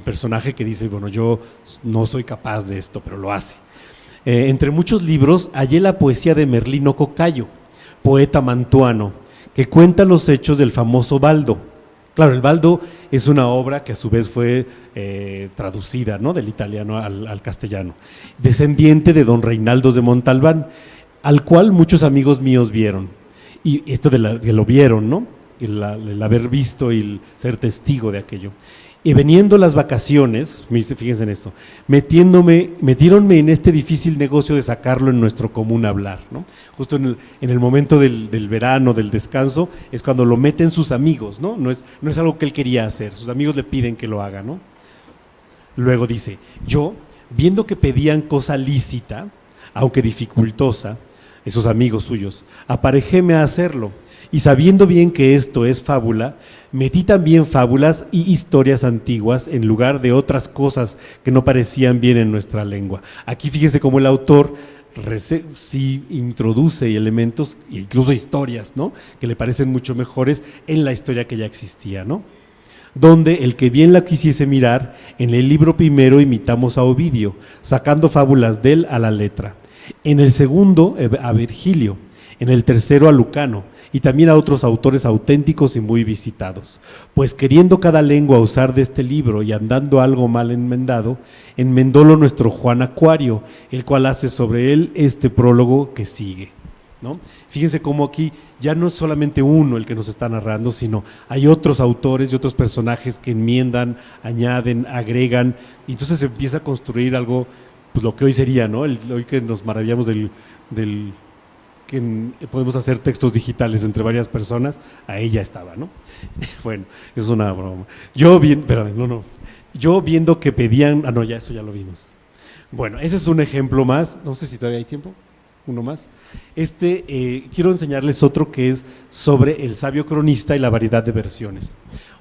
personaje que dice, bueno, yo no soy capaz de esto, pero lo hace. Entre muchos libros hallé la poesía de Merlino Cocayo, poeta mantuano, que cuenta los hechos del famoso Baldo. Claro, el Baldo es una obra que a su vez fue traducida, ¿no?, del italiano al castellano, descendiente de don Reinaldo de Montalbán, al cual muchos amigos míos vieron. Y esto de lo vieron, ¿no?, el haber visto y el ser testigo de aquello. Y veniendo las vacaciones, fíjense en esto, metiéronme en este difícil negocio de sacarlo en nuestro común hablar, ¿no? Justo en el momento del verano, del descanso, es cuando lo meten sus amigos, ¿no? No es algo que él quería hacer, sus amigos le piden que lo haga, ¿no? Luego dice, yo, viendo que pedían cosa lícita, aunque dificultosa, esos amigos suyos, aparejéme a hacerlo. Y sabiendo bien que esto es fábula, metí también fábulas y historias antiguas en lugar de otras cosas que no parecían bien en nuestra lengua. Aquí fíjense cómo el autor sí introduce elementos, incluso historias, ¿no?, que le parecen mucho mejores en la historia que ya existía, ¿no? Donde el que bien la quisiese mirar, en el libro primero imitamos a Ovidio, sacando fábulas de él a la letra. En el segundo a Virgilio, en el tercero a Lucano, y también a otros autores auténticos y muy visitados, pues queriendo cada lengua usar de este libro y andando algo mal enmendado, enmendólo nuestro Juan Acuario, el cual hace sobre él este prólogo que sigue, ¿no? Fíjense cómo aquí ya no es solamente uno el que nos está narrando, sino hay otros autores y otros personajes que enmiendan, añaden, agregan, y entonces se empieza a construir algo, pues lo que hoy sería, ¿no? Hoy que nos maravillamos del que podemos hacer textos digitales entre varias personas, ahí ya estaba, ¿no? Bueno, es una broma. Yo viendo que pedían, eso ya lo vimos. Bueno, ese es un ejemplo más, no sé si todavía hay tiempo, uno más. Quiero enseñarles otro que es sobre el sabio cronista y la variedad de versiones.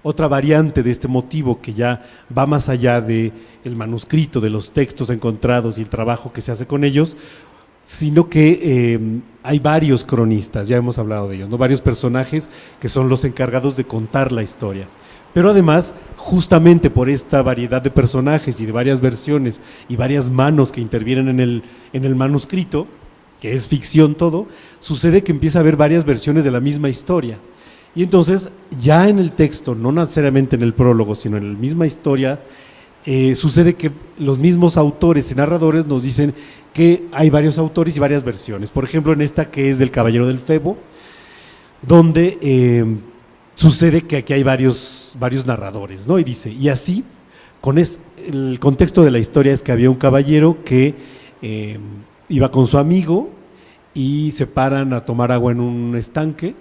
Otra variante de este motivo que ya va más allá del manuscrito, de los textos encontrados y el trabajo que se hace con ellos, sino que hay varios cronistas, ya hemos hablado de ellos, ¿no?, varios personajes que son los encargados de contar la historia. Pero además, justamente por esta variedad de personajes y de varias versiones y varias manos que intervienen en el manuscrito, que es ficción todo, sucede que empieza a haber varias versiones de la misma historia. Y entonces, ya en el texto, no necesariamente en el prólogo, sino en la misma historia, sucede que los mismos autores y narradores nos dicen que hay varios autores y varias versiones. Por ejemplo, en esta que es del Caballero del Febo, donde sucede que aquí hay varios narradores, ¿no? Y dice, y así, el contexto de la historia es que había un caballero que iba con su amigo y se paran a tomar agua en un estanque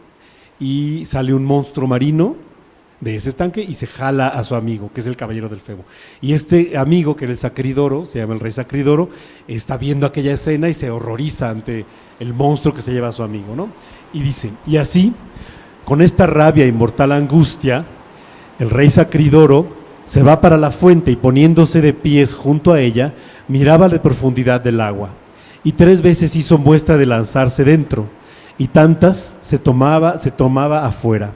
y sale un monstruo marino de ese estanque y se jala a su amigo, que es el Caballero del Febo. Y este amigo, que era el Sacridoro, se llama el rey Sacridoro, está viendo aquella escena y se horroriza ante el monstruo que se lleva a su amigo, ¿no? Y dice, y así, con esta rabia e inmortal angustia, el rey Sacridoro se va para la fuente y poniéndose de pies junto a ella, miraba la profundidad del agua. Y 3 veces hizo muestra de lanzarse dentro, y tantas se tomaba afuera.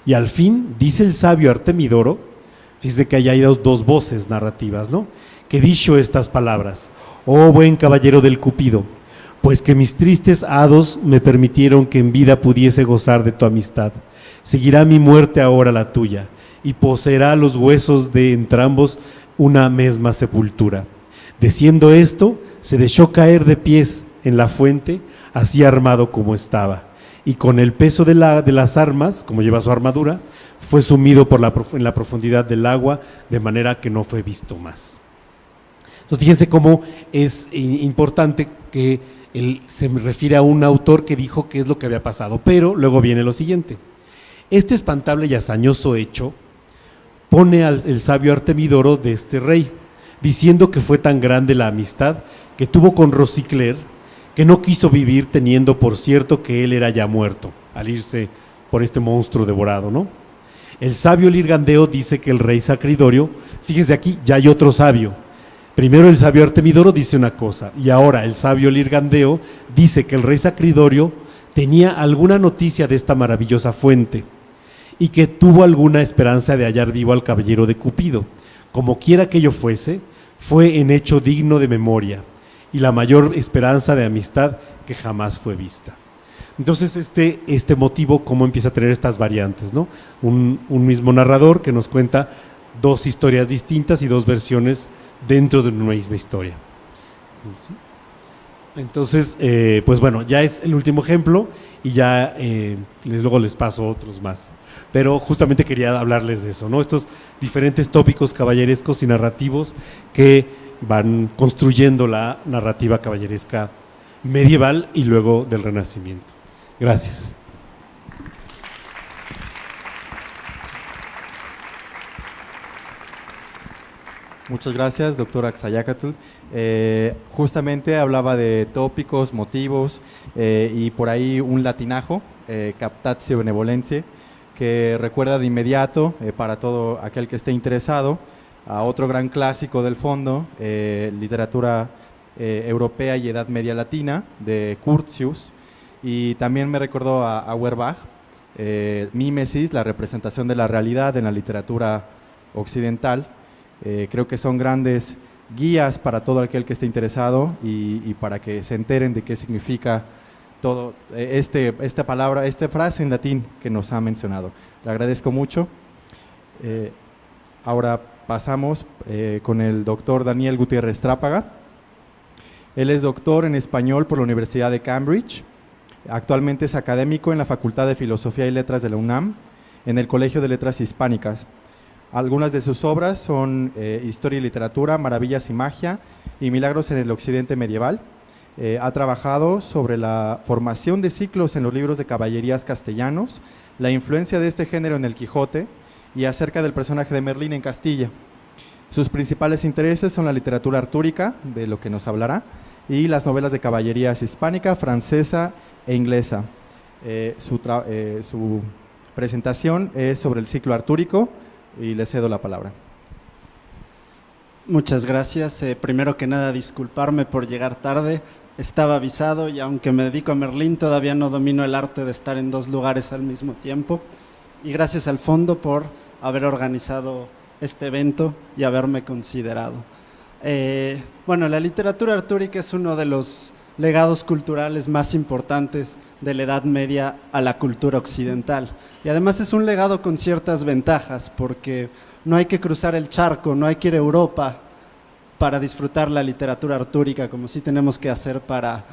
Y al fin, dice el sabio Artemidoro, Fíjese que hay dos voces narrativas, ¿no? Que dicho estas palabras: oh buen caballero del Cupido, pues que mis tristes hados me permitieron que en vida pudiese gozar de tu amistad, seguirá mi muerte ahora la tuya, y poseerá los huesos de entrambos una misma sepultura. Diciendo esto, se dejó caer de pies en la fuente, así armado como estaba, y con el peso de las armas, como lleva su armadura, fue sumido en la profundidad del agua, de manera que no fue visto más. Entonces, fíjense cómo es importante que se refiere a un autor que dijo qué es lo que había pasado, pero luego viene lo siguiente: este espantable y hazañoso hecho pone el sabio Artemidoro de este rey, diciendo que fue tan grande la amistad que tuvo con Rosicler, que no quiso vivir, teniendo por cierto que él era ya muerto, al irse por este monstruo devorado, ¿no? El sabio Lirgandeo dice que el rey Sacridorio, fíjense aquí, ya hay otro sabio. Primero el sabio Artemidoro dice una cosa, y ahora el sabio Lirgandeo dice que el rey Sacridorio tenía alguna noticia de esta maravillosa fuente, y que tuvo alguna esperanza de hallar vivo al caballero de Cupido. Como quiera que ello fuese, fue en hecho digno de memoria, y la mayor esperanza de amistad que jamás fue vista. Entonces este motivo, cómo empieza a tener estas variantes, ¿no? Un mismo narrador que nos cuenta dos historias distintas y dos versiones dentro de una misma historia. Entonces, pues bueno, ya es el último ejemplo y ya luego les paso otros más. Pero justamente quería hablarles de eso, ¿no? Estos diferentes tópicos caballerescos y narrativos que van construyendo la narrativa caballeresca medieval y luego del Renacimiento. Gracias. Muchas gracias, doctor Axayácatl. Justamente hablaba de tópicos, motivos y por ahí un latinajo, captatio benevolentie, que recuerda de inmediato para todo aquel que esté interesado a otro gran clásico del fondo, literatura europea y Edad Media Latina, de Curtius, y también me recordó a Auerbach, Mímesis, la representación de la realidad en la literatura occidental. Creo que son grandes guías para todo aquel que esté interesado y para que se enteren de qué significa todo esta palabra, esta frase en latín que nos ha mencionado. Le agradezco mucho. Ahora pasamos con el doctor Daniel Gutiérrez Trápaga. Él es doctor en español por la Universidad de Cambridge. Actualmente es académico en la Facultad de Filosofía y Letras de la UNAM, en el Colegio de Letras Hispánicas. Algunas de sus obras son Historia y Literatura, Maravillas y Magia y Milagros en el Occidente Medieval. Ha trabajado sobre la formación de ciclos en los libros de caballerías castellanos, la influencia de este género en el Quijote y acerca del personaje de Merlín en Castilla. Sus principales intereses son la literatura artúrica, de lo que nos hablará, y las novelas de caballerías hispánica, francesa e inglesa. Su presentación es sobre el ciclo artúrico y le cedo la palabra. Muchas gracias. Primero que nada, disculparme por llegar tarde. Estaba avisado y aunque me dedico a Merlín, todavía no domino el arte de estar en dos lugares al mismo tiempo. Y gracias al fondo por haber organizado este evento y haberme considerado. Bueno, la literatura artúrica es uno de los legados culturales más importantes de la Edad Media a la cultura occidental. Y además es un legado con ciertas ventajas, porque no hay que cruzar el charco, no hay que ir a Europa para disfrutar la literatura artúrica, como sí tenemos que hacer para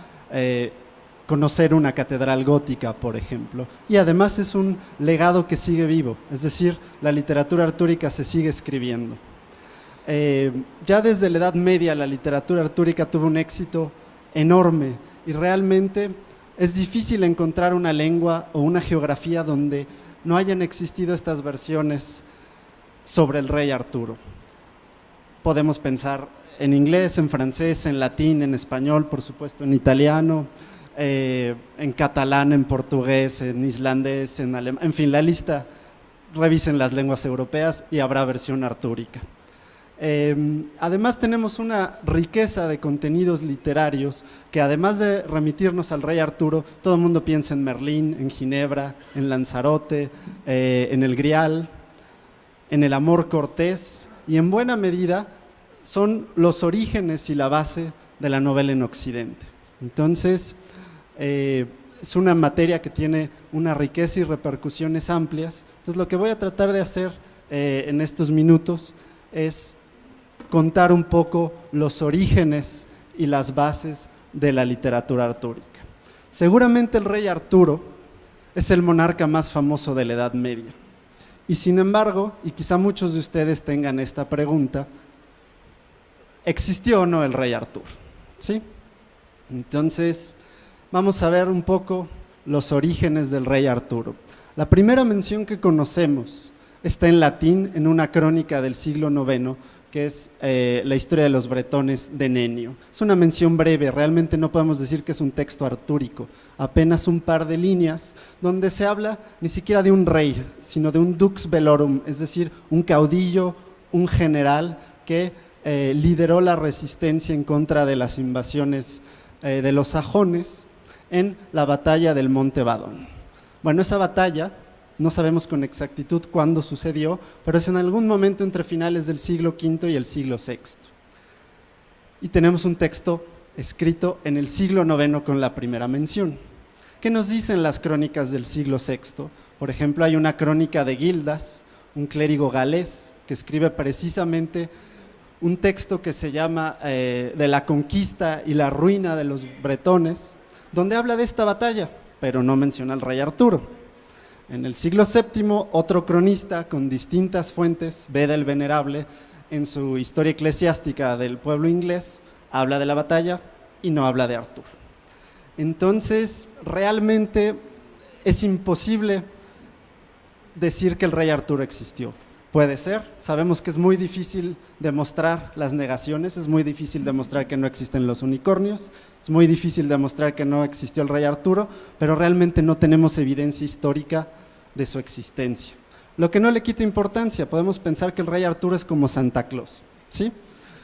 conocer una catedral gótica, por ejemplo. Y además es un legado que sigue vivo, es decir, la literatura artúrica se sigue escribiendo. Ya desde la Edad Media la literatura artúrica tuvo un éxito enorme y realmente es difícil encontrar una lengua o una geografía donde no hayan existido estas versiones sobre el rey Arturo. Podemos pensar en inglés, en francés, en latín, en español, por supuesto, en italiano, en catalán, en portugués, en islandés, en alemán, en fin, la lista, revisen las lenguas europeas y habrá versión artúrica. Además tenemos una riqueza de contenidos literarios que además de remitirnos al rey Arturo, todo el mundo piensa en Merlín, en Ginebra, en Lanzarote, en el Grial, en el amor cortés y en buena medida son los orígenes y la base de la novela en Occidente. Entonces, es una materia que tiene una riqueza y repercusiones amplias. Entonces, lo que voy a tratar de hacer en estos minutos es contar un poco los orígenes y las bases de la literatura artúrica. Seguramente el rey Arturo es el monarca más famoso de la Edad Media. Y sin embargo, y quizá muchos de ustedes tengan esta pregunta, ¿existió o no el rey Arturo? ¿Sí? Entonces, vamos a ver un poco los orígenes del rey Arturo. La primera mención que conocemos está en latín en una crónica del siglo IX, que es la historia de los bretones de Nenio. Es una mención breve, realmente no podemos decir que es un texto artúrico, apenas un par de líneas, donde se habla ni siquiera de un rey, sino de un dux bellorum, es decir, un caudillo, un general que lideró la resistencia en contra de las invasiones de los sajones en la batalla del Monte Badón. Bueno, esa batalla no sabemos con exactitud cuándo sucedió, pero es en algún momento entre finales del siglo V y el siglo VI. Y tenemos un texto escrito en el siglo IX con la primera mención. ¿Qué nos dicen las crónicas del siglo VI? Por ejemplo, hay una crónica de Gildas, un clérigo galés, que escribe precisamente un texto que se llama de la conquista y la ruina de los bretones, donde habla de esta batalla, pero no menciona al rey Arturo. En el siglo VII, otro cronista con distintas fuentes, Beda el Venerable, en su historia eclesiástica del pueblo inglés, habla de la batalla y no habla de Arturo. Entonces, realmente es imposible decir que el rey Arturo existió. Puede ser, sabemos que es muy difícil demostrar las negaciones, es muy difícil demostrar que no existen los unicornios, es muy difícil demostrar que no existió el rey Arturo, pero realmente no tenemos evidencia histórica de su existencia. Lo que no le quita importancia, podemos pensar que el rey Arturo es como Santa Claus, ¿sí?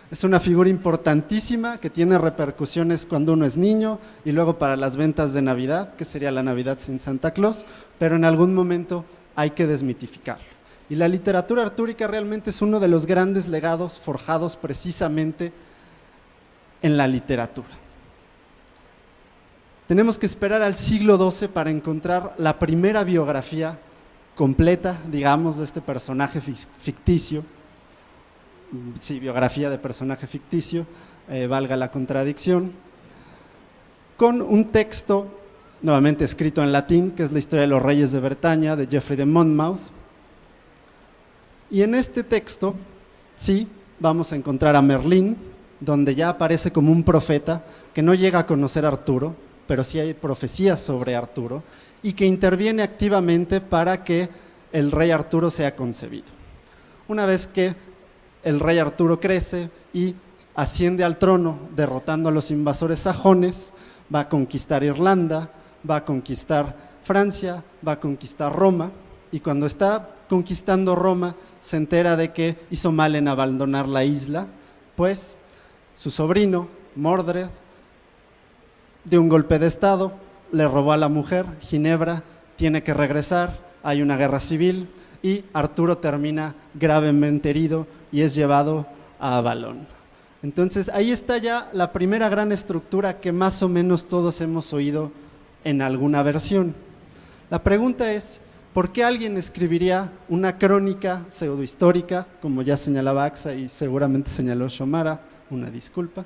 Es una figura importantísima que tiene repercusiones cuando uno es niño y luego para las ventas de Navidad, que sería la Navidad sin Santa Claus, pero en algún momento hay que desmitificarlo. Y la literatura artúrica realmente es uno de los grandes legados forjados precisamente en la literatura. Tenemos que esperar al siglo XII para encontrar la primera biografía completa, digamos, de este personaje ficticio. Sí, biografía de personaje ficticio, valga la contradicción, con un texto nuevamente escrito en latín, que es la historia de los reyes de Bretaña, de Geoffrey de Monmouth. Y en este texto, sí, vamos a encontrar a Merlín, donde ya aparece como un profeta que no llega a conocer a Arturo, pero sí hay profecías sobre Arturo, y que interviene activamente para que el rey Arturo sea concebido. Una vez que el rey Arturo crece y asciende al trono, derrotando a los invasores sajones, va a conquistar Irlanda, va a conquistar Francia, va a conquistar Roma, y cuando está conquistando Roma, se entera de que hizo mal en abandonar la isla, pues su sobrino, Mordred, de un golpe de estado, le robó a la mujer, Ginebra, tiene que regresar, hay una guerra civil y Arturo termina gravemente herido y es llevado a Avalón. Entonces ahí está ya la primera gran estructura que más o menos todos hemos oído en alguna versión. La pregunta es, ¿por qué alguien escribiría una crónica pseudohistórica, como ya señalaba Axa y seguramente señaló Xiomara, una disculpa?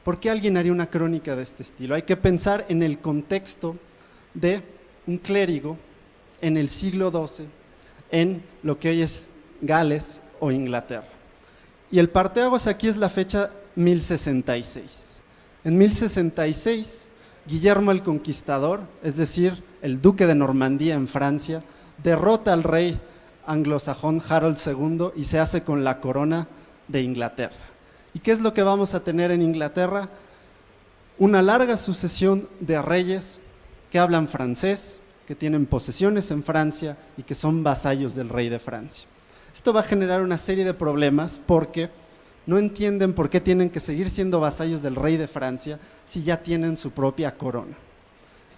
¿Por qué alguien haría una crónica de este estilo? Hay que pensar en el contexto de un clérigo en el siglo XII, en lo que hoy es Gales o Inglaterra. Y el parteaguas aquí es la fecha 1066. En 1066, Guillermo el Conquistador, es decir, el duque de Normandía en Francia, derrota al rey anglosajón Harold II y se hace con la corona de Inglaterra. ¿Y qué es lo que vamos a tener en Inglaterra? Una larga sucesión de reyes que hablan francés, que tienen posesiones en Francia y que son vasallos del rey de Francia. Esto va a generar una serie de problemas porque no entienden por qué tienen que seguir siendo vasallos del rey de Francia si ya tienen su propia corona.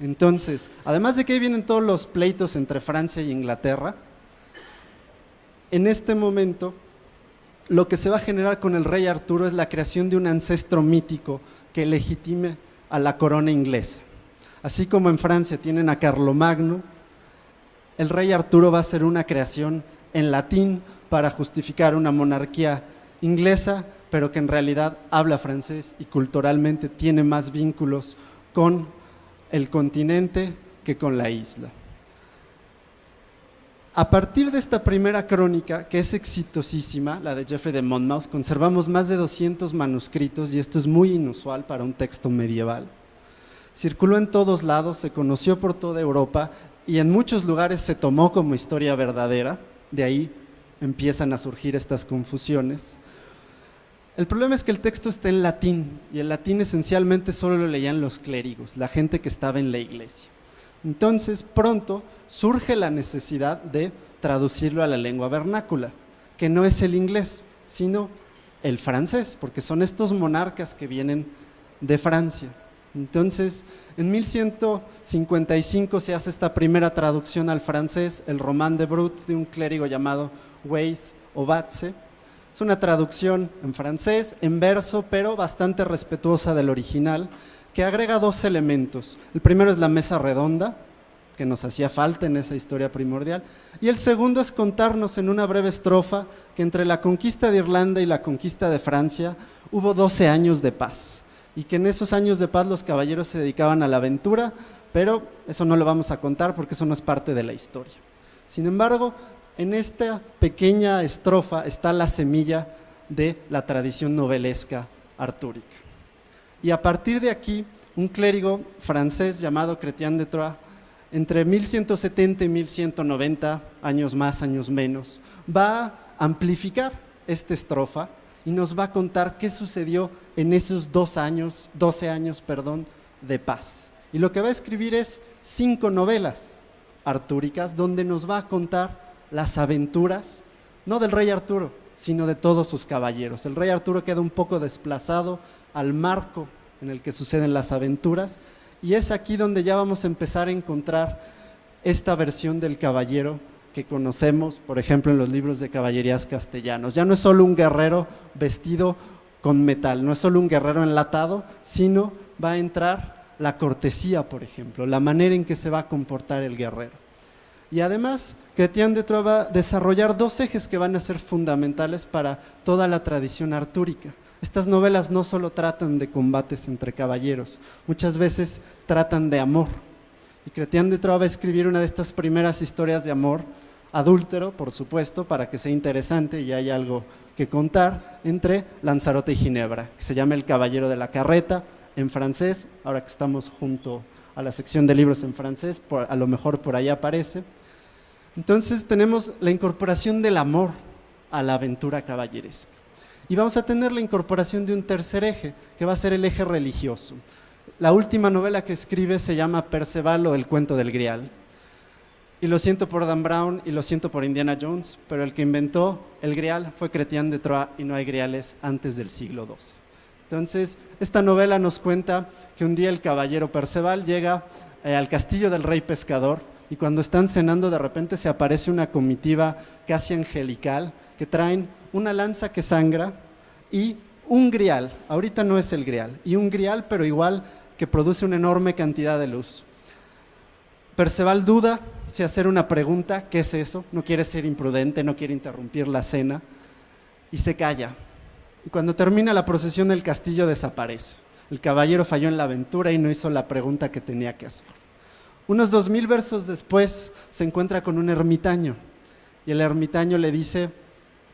Entonces, además de que ahí vienen todos los pleitos entre Francia y Inglaterra, en este momento lo que se va a generar con el rey Arturo es la creación de un ancestro mítico que legitime a la corona inglesa. Así como en Francia tienen a Carlomagno, el rey Arturo va a ser una creación en latín para justificar una monarquía inglesa, pero que en realidad habla francés y culturalmente tiene más vínculos con el continente que con la isla. A partir de esta primera crónica, que es exitosísima, la de Geoffrey de Monmouth, conservamos más de 200 manuscritos y esto es muy inusual para un texto medieval. Circuló en todos lados, se conoció por toda Europa y en muchos lugares se tomó como historia verdadera, de ahí empiezan a surgir estas confusiones. El problema es que el texto está en latín y el latín esencialmente solo lo leían los clérigos, la gente que estaba en la iglesia. Entonces, pronto surge la necesidad de traducirlo a la lengua vernácula, que no es el inglés, sino el francés, porque son estos monarcas que vienen de Francia. Entonces, en 1155 se hace esta primera traducción al francés, el Roman de Brut, de un clérigo llamado Weiss o Batze. Es una traducción en francés, en verso, pero bastante respetuosa del original, que agrega dos elementos. El primero es la mesa redonda, que nos hacía falta en esa historia primordial, y el segundo es contarnos en una breve estrofa que entre la conquista de Irlanda y la conquista de Francia hubo 12 años de paz, y que en esos años de paz los caballeros se dedicaban a la aventura, pero eso no lo vamos a contar porque eso no es parte de la historia. Sin embargo, en esta pequeña estrofa está la semilla de la tradición novelesca artúrica. Y a partir de aquí, un clérigo francés llamado Chrétien de Troyes, entre 1170 y 1190, años más, años menos, va a amplificar esta estrofa y nos va a contar qué sucedió en esos 12 años de paz. Y lo que va a escribir es 5 novelas artúricas donde nos va a contar las aventuras, no del rey Arturo, sino de todos sus caballeros. El rey Arturo queda un poco desplazado al marco en el que suceden las aventuras, y es aquí donde ya vamos a empezar a encontrar esta versión del caballero que conocemos, por ejemplo, en los libros de caballerías castellanos. Ya no es solo un guerrero vestido con metal, no es solo un guerrero enlatado, sino va a entrar la cortesía, por ejemplo, la manera en que se va a comportar el guerrero. Y además, Chrétien de Troyes va a desarrollar 2 ejes que van a ser fundamentales para toda la tradición artúrica. Estas novelas no solo tratan de combates entre caballeros, muchas veces tratan de amor. Y Chrétien de Troyes va a escribir una de estas primeras historias de amor, adúltero, por supuesto, para que sea interesante y haya algo que contar, entre Lanzarote y Ginebra, que se llama El caballero de la carreta, en francés, ahora que estamos junto a la sección de libros en francés, a lo mejor por ahí aparece. Entonces tenemos la incorporación del amor a la aventura caballeresca. Y vamos a tener la incorporación de un tercer eje, que va a ser el eje religioso. La última novela que escribe se llama Perceval o El cuento del Grial. Y lo siento por Dan Brown y lo siento por Indiana Jones, pero el que inventó el Grial fue Chrétien de Troyes y no hay griales antes del siglo XII. Entonces, esta novela nos cuenta que un día el caballero Perceval llega al castillo del rey pescador y cuando están cenando de repente se aparece una comitiva casi angelical que traen una lanza que sangra y un grial, ahorita no es el grial, y un grial pero igual que produce una enorme cantidad de luz. Perceval duda si hacer una pregunta, ¿qué es eso? No quiere ser imprudente, no quiere interrumpir la cena y se calla. Y cuando termina la procesión el castillo desaparece. El caballero falló en la aventura y no hizo la pregunta que tenía que hacer. Unos 2000 versos después se encuentra con un ermitaño y el ermitaño le dice: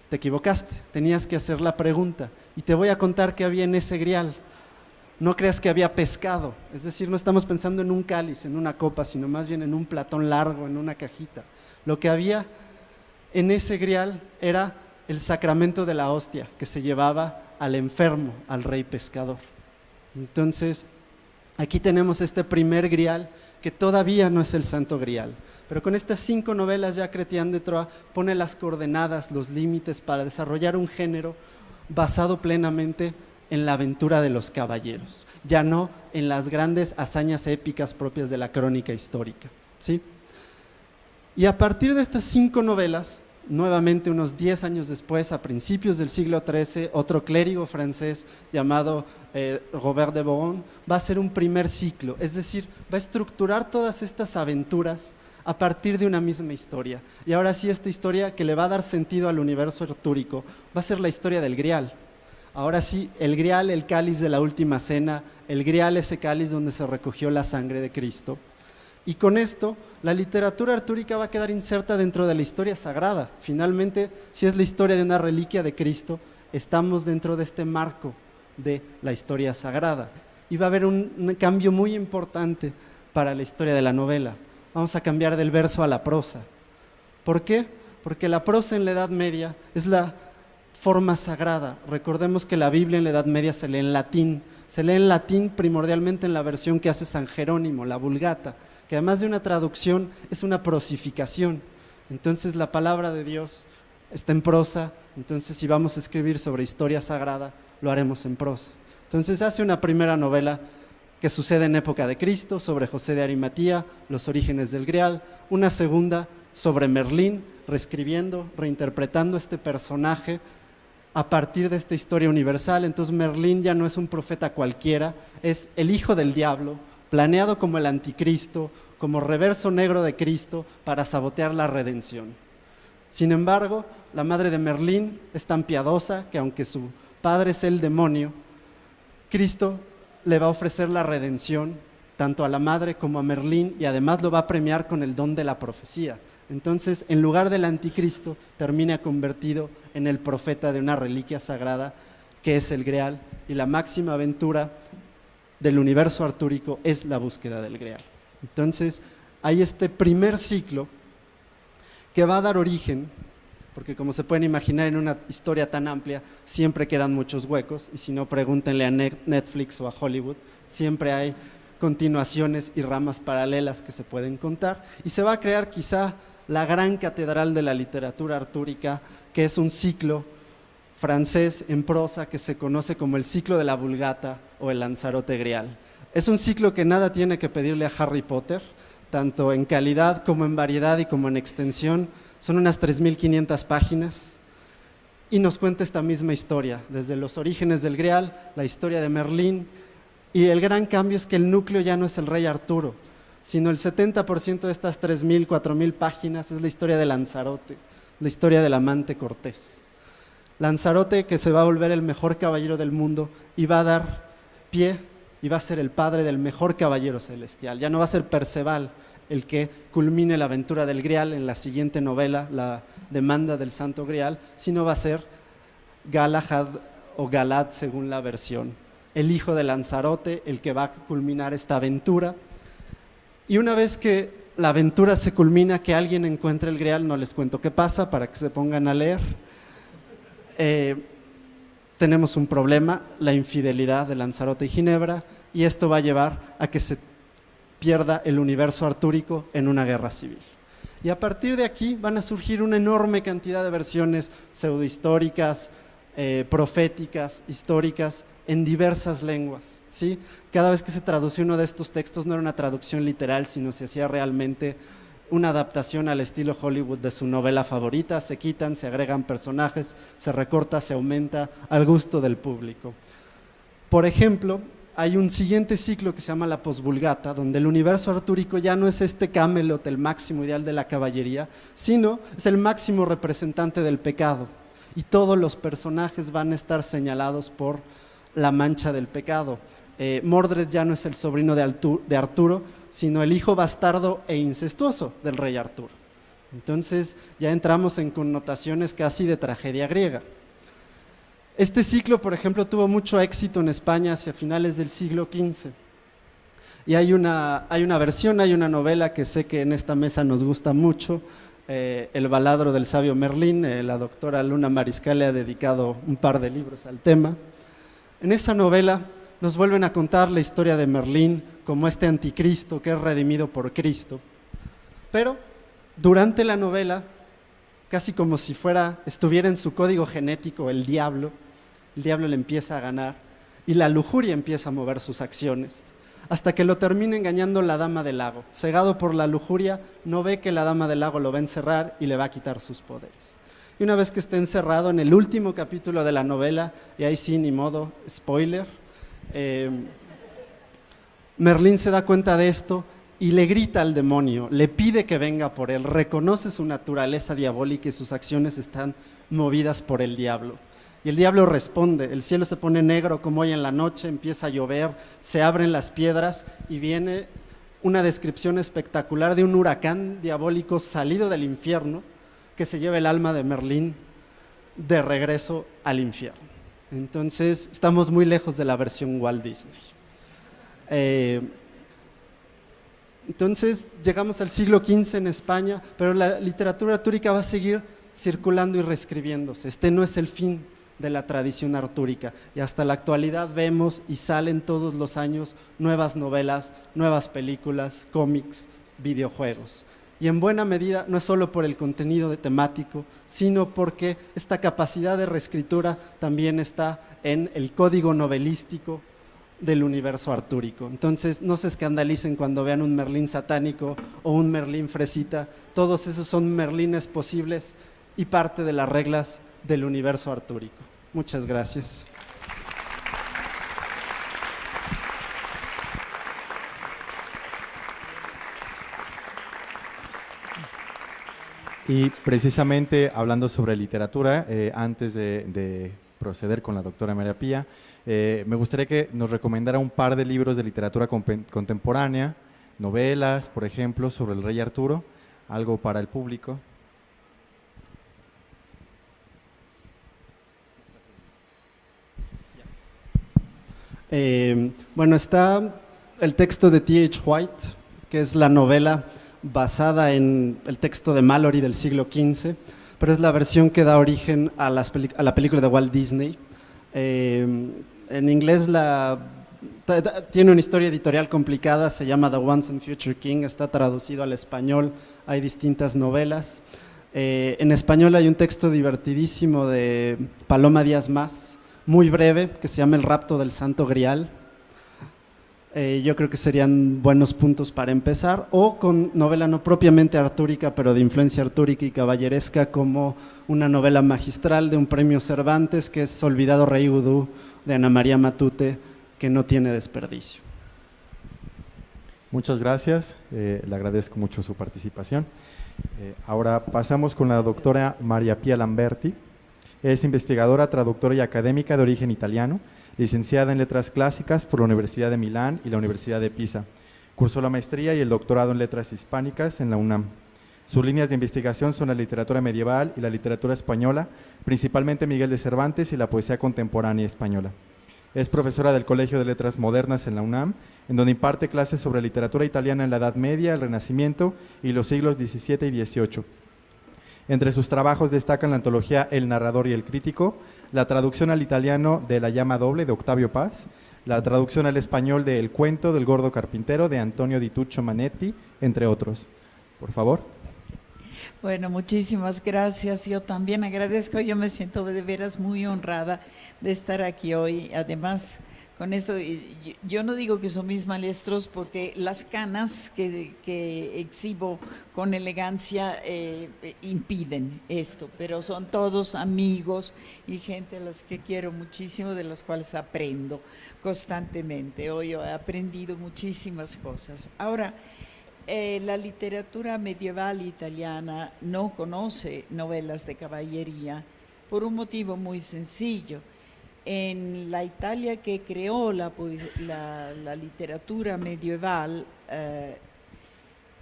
te equivocaste, tenías que hacer la pregunta y te voy a contar qué había en ese grial. No creas que había pescado, es decir, no estamos pensando en un cáliz, en una copa, sino más bien en un platón largo, en una cajita. Lo que había en ese grial era el sacramento de la hostia que se llevaba al enfermo, al rey pescador. Entonces, aquí tenemos este primer grial que todavía no es el santo grial, pero con estas 5 novelas ya Chrétien de Troyes pone las coordenadas, los límites para desarrollar un género basado plenamente en la aventura de los caballeros, ya no en las grandes hazañas épicas propias de la crónica histórica, ¿sí? Y a partir de estas 5 novelas nuevamente unos 10 años después, a principios del siglo XIII, otro clérigo francés llamado Robert de Boron va a hacer un primer ciclo, es decir, va a estructurar todas estas aventuras a partir de una misma historia. Y ahora sí, esta historia que le va a dar sentido al universo artúrico va a ser la historia del Grial. Ahora sí, el Grial, el cáliz de la última cena, el Grial, ese cáliz donde se recogió la sangre de Cristo. Y con esto, la literatura artúrica va a quedar inserta dentro de la historia sagrada. Finalmente, si es la historia de una reliquia de Cristo, estamos dentro de este marco de la historia sagrada. Y va a haber un cambio muy importante para la historia de la novela. Vamos a cambiar del verso a la prosa. ¿Por qué? Porque la prosa en la Edad Media es la forma sagrada. Recordemos que la Biblia en la Edad Media se lee en latín. Se lee en latín primordialmente en la versión que hace San Jerónimo, la Vulgata, que además de una traducción es una prosificación. Entonces la palabra de Dios está en prosa, entonces si vamos a escribir sobre historia sagrada, lo haremos en prosa. Entonces hace una primera novela que sucede en época de Cristo, sobre José de Arimatea, los orígenes del Grial, una segunda sobre Merlín, reescribiendo, reinterpretando este personaje a partir de esta historia universal. Entonces Merlín ya no es un profeta cualquiera, es el hijo del diablo, planeado como el anticristo, como reverso negro de Cristo para sabotear la redención. Sin embargo, la madre de Merlín es tan piadosa que aunque su padre es el demonio, Cristo le va a ofrecer la redención tanto a la madre como a Merlín y además lo va a premiar con el don de la profecía. Entonces, en lugar del anticristo, termina convertido en el profeta de una reliquia sagrada que es el Grial, y la máxima aventura del universo artúrico es la búsqueda del Grial. Entonces, hay este primer ciclo que va a dar origen, porque como se pueden imaginar en una historia tan amplia, siempre quedan muchos huecos, y si no, pregúntenle a Netflix o a Hollywood, siempre hay continuaciones y ramas paralelas que se pueden contar, y se va a crear quizá la gran catedral de la literatura artúrica, que es un ciclo francés en prosa que se conoce como el ciclo de la Vulgata o el Lanzarote Grial. Es un ciclo que nada tiene que pedirle a Harry Potter, tanto en calidad como en variedad y como en extensión. Son unas 3.500 páginas y nos cuenta esta misma historia, desde los orígenes del Grial, la historia de Merlín, y el gran cambio es que el núcleo ya no es el rey Arturo, sino el 70% de estas 3.000, 4.000 páginas es la historia de Lanzarote, la historia del amante Cortés. Lanzarote, que se va a volver el mejor caballero del mundo y va a dar pie y va a ser el padre del mejor caballero celestial. Ya no va a ser Perceval el que culmine la aventura del Grial en la siguiente novela, La demanda del Santo Grial, sino va a ser Galahad o Galad según la versión, el hijo de Lanzarote, el que va a culminar esta aventura. Y una vez que la aventura se culmina, que alguien encuentre el Grial, no les cuento qué pasa para que se pongan a leer, tenemos un problema, la infidelidad de Lanzarote y Ginebra, y esto va a llevar a que se pierda el universo artúrico en una guerra civil. Y a partir de aquí van a surgir una enorme cantidad de versiones pseudohistóricas, proféticas, históricas, en diversas lenguas, ¿sí? Cada vez que se traducía uno de estos textos no era una traducción literal, sino se hacía realmente una adaptación al estilo Hollywood de su novela favorita, se quitan, se agregan personajes, se recorta, se aumenta al gusto del público. Por ejemplo, hay un siguiente ciclo que se llama la posvulgata, donde el universo artúrico ya no es este Camelot, el máximo ideal de la caballería, sino es el máximo representante del pecado, y todos los personajes van a estar señalados por la mancha del pecado. Mordred ya no es el sobrino de Arturo, sino el hijo bastardo e incestuoso del rey Arturo. Entonces ya entramos en connotaciones casi de tragedia griega. Este ciclo, por ejemplo, tuvo mucho éxito en España hacia finales del siglo XV. Y hay una versión, hay una novela que sé que en esta mesa nos gusta mucho, El baladro del sabio Merlín. La doctora Luna Mariscal le ha dedicado un par de libros al tema. En esa novela nos vuelven a contar la historia de Merlín como este anticristo que es redimido por Cristo. Pero durante la novela, casi como si estuviera en su código genético el diablo le empieza a ganar y la lujuria empieza a mover sus acciones. hasta que lo termina engañando la dama del lago. Cegado por la lujuria, no ve que la dama del lago lo va a encerrar y le va a quitar sus poderes. Y una vez que esté encerrado, en el último capítulo de la novela, y ahí sí, ni modo, spoiler, Merlín se da cuenta de esto y le grita al demonio, le pide que venga por él, reconoce su naturaleza diabólica y sus acciones están movidas por el diablo. Y el diablo responde, el cielo se pone negro como hoy en la noche, empieza a llover, se abren las piedras y viene una descripción espectacular de un huracán diabólico salido del infierno que se lleva el alma de Merlín de regreso al infierno. Entonces, estamos muy lejos de la versión Walt Disney. Entonces, llegamos al siglo XV en España, pero la literatura artúrica va a seguir circulando y reescribiéndose. Este no es el fin de la tradición artúrica y hasta la actualidad vemos y salen todos los años nuevas novelas, nuevas películas, cómics, videojuegos. Y en buena medida no es solo por el contenido temático, sino porque esta capacidad de reescritura también está en el código novelístico del universo artúrico. Entonces no se escandalicen cuando vean un Merlín satánico o un Merlín fresita, todos esos son Merlines posibles y parte de las reglas del universo artúrico. Muchas gracias. Y precisamente hablando sobre literatura, antes de proceder con la doctora María Pía, me gustaría que nos recomendara un par de libros de literatura contemporánea, novelas, por ejemplo, sobre el rey Arturo, algo para el público. Bueno, está el texto de T.H. White, que es la novela basada en el texto de Malory del siglo XV, pero es la versión que da origen a la película de Walt Disney. En inglés tiene una historia editorial complicada, se llama The Once and Future King, está traducido al español, hay distintas novelas. En español hay un texto divertidísimo de Paloma Díaz Mas, muy breve, que se llama El rapto del Santo Grial. Yo creo que serían buenos puntos para empezar, o con novela no propiamente artúrica, pero de influencia artúrica y caballeresca, como una novela magistral de un premio Cervantes, que es Olvidado Rey Udú, de Ana María Matute, que no tiene desperdicio. Muchas gracias, le agradezco mucho su participación. Ahora pasamos con la doctora María Pía Lamberti. Es investigadora, traductora y académica de origen italiano, licenciada en Letras Clásicas por la Universidad de Milán y la Universidad de Pisa. Cursó la maestría y el doctorado en Letras Hispánicas en la UNAM. Sus líneas de investigación son la literatura medieval y la literatura española, principalmente Miguel de Cervantes y la poesía contemporánea española. Es profesora del Colegio de Letras Modernas en la UNAM, en donde imparte clases sobre literatura italiana en la Edad Media, el Renacimiento y los siglos XVII y XVIII. Entre sus trabajos destacan la antología El narrador y el crítico, la traducción al italiano de La llama doble de Octavio Paz, la traducción al español de El cuento del gordo carpintero de Antonio Di Tuccio Manetti, entre otros. Por favor. Bueno, muchísimas gracias. Yo también agradezco, yo me siento de veras muy honrada de estar aquí hoy. Además, con eso, yo no digo que son mis maestros porque las canas que exhibo con elegancia impiden esto, pero son todos amigos y gente a los que quiero muchísimo, de los cuales aprendo constantemente. Hoy he aprendido muchísimas cosas. Ahora, la literatura medieval italiana no conoce novelas de caballería por un motivo muy sencillo. En la Italia que creó la literatura medieval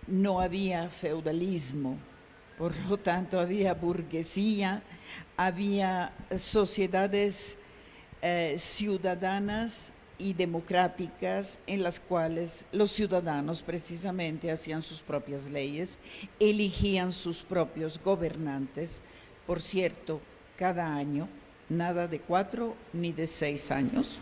no había feudalismo, por lo tanto había burguesía, había sociedades ciudadanas y democráticas en las cuales los ciudadanos precisamente hacían sus propias leyes, elegían sus propios gobernantes, por cierto, cada año. Nada de 4 ni de 6 años.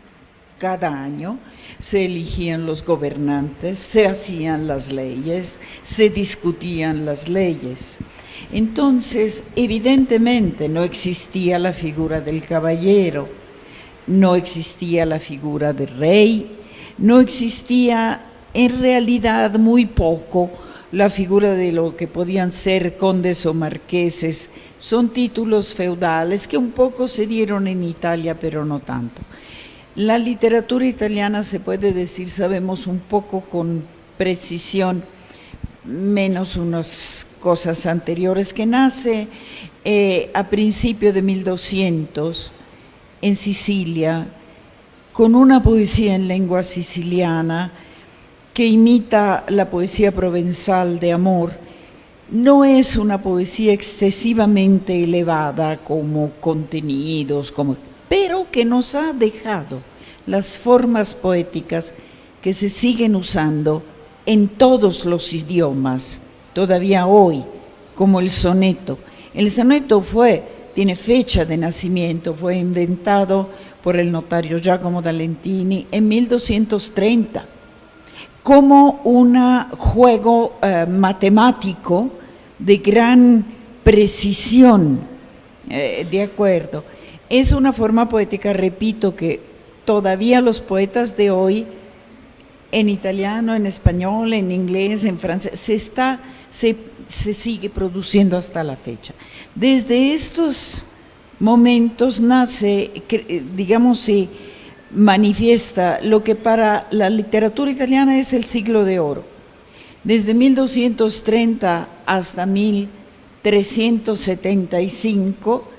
Cada año se elegían los gobernantes, se hacían las leyes, se discutían las leyes. Entonces, evidentemente no existía la figura del caballero, no existía la figura del rey, no existía en realidad muy poco la figura de lo que podían ser condes o marqueses. Son títulos feudales que un poco se dieron en Italia, pero no tanto. La literatura italiana, se puede decir, sabemos un poco con precisión, menos unas cosas anteriores, que nace a principio de 1200 en Sicilia, con una poesía en lengua siciliana que imita la poesía provenzal de amor. No es una poesía excesivamente elevada como contenidos, pero que nos ha dejado las formas poéticas que se siguen usando en todos los idiomas, todavía hoy, como el soneto. El soneto tiene fecha de nacimiento, fue inventado por el notario Giacomo da Lentini en 1230, como un juego matemático de gran precisión, ¿de acuerdo? Es una forma poética, repito, que todavía los poetas de hoy, en italiano, en español, en inglés, en francés, se sigue produciendo hasta la fecha. Desde estos momentos nace, digamos, se manifiesta lo que para la literatura italiana es el siglo de oro. Desde 1230 hasta 1375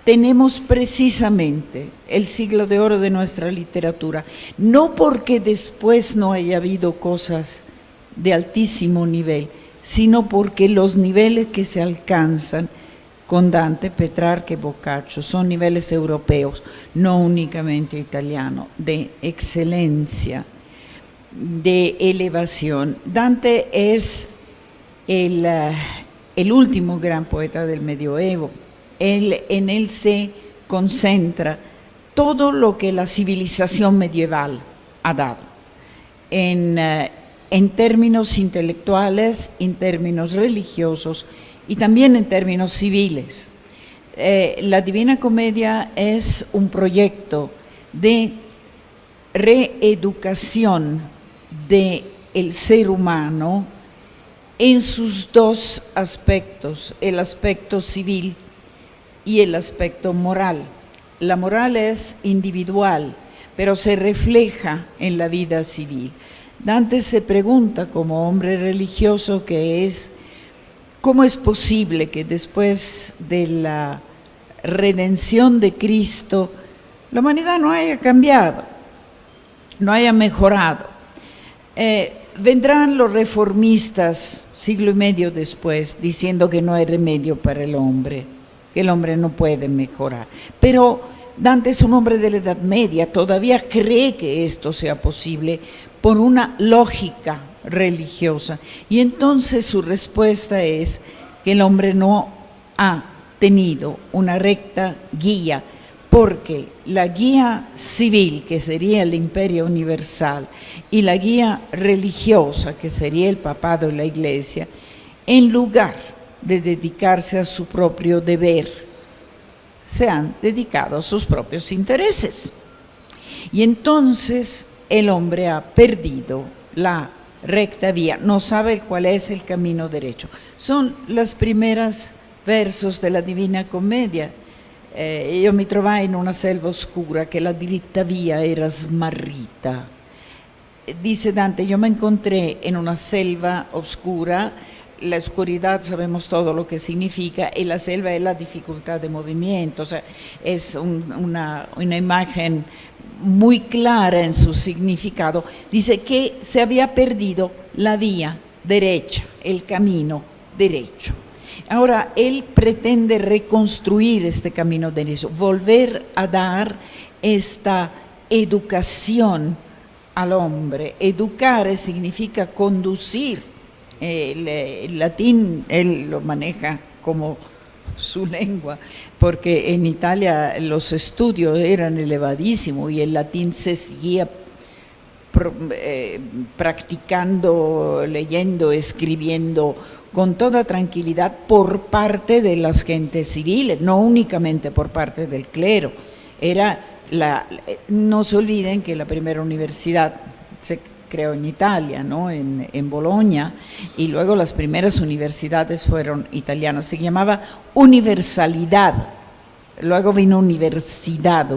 tenemos precisamente el siglo de oro de nuestra literatura, no porque después no haya habido cosas de altísimo nivel, sino porque los niveles que se alcanzan con Dante, Petrarca y Boccaccio son niveles europeos, no únicamente italianos, de excelencia, de elevación. Dante es el último gran poeta del medioevo. En él se concentra todo lo que la civilización medieval ha dado, en términos intelectuales, en términos religiosos y también en términos civiles. La Divina Comedia es un proyecto de reeducación del ser humano en sus dos aspectos, el aspecto civil y el aspecto moral. La moral es individual, pero se refleja en la vida civil. Dante se pregunta, como hombre religioso que es, ¿cómo es posible que después de la redención de Cristo la humanidad no haya cambiado, no haya mejorado? Vendrán los reformistas siglo y medio después diciendo que no hay remedio para el hombre, que el hombre no puede mejorar. Pero Dante es un hombre de la Edad Media, todavía cree que esto sea posible por una lógica religiosa. Y entonces su respuesta es que el hombre no ha tenido una recta guía, porque la guía civil, que sería el imperio universal, y la guía religiosa, que sería el papado y la iglesia, en lugar de dedicarse a su propio deber, se han dedicado a sus propios intereses. Y entonces el hombre ha perdido la recta vía, no sabe cuál es el camino derecho. Son los primeros versos de la Divina Commedia. Io mi trovai in una selva oscura que la diritta vía era smarrita. Dice Dante, yo me encontré en una selva oscura. La oscuridad sabemos todo lo que significa, y la selva es la dificultad de movimiento, o sea, es una imagen muy clara en su significado. Dice que se había perdido la vía derecha, el camino derecho. Ahora, él pretende reconstruir este camino derecho, volver a dar esta educación al hombre. Educar significa conducir. El latín él lo maneja como su lengua, porque en Italia los estudios eran elevadísimos y el latín se seguía practicando, leyendo, escribiendo con toda tranquilidad por parte de las gentes civiles, no únicamente por parte del clero. Era no se olviden que la primera universidad se creó en Italia, ¿no? en Bologna, y luego las primeras universidades fueron italianas, se llamaba universalidad. Luego vino universidad,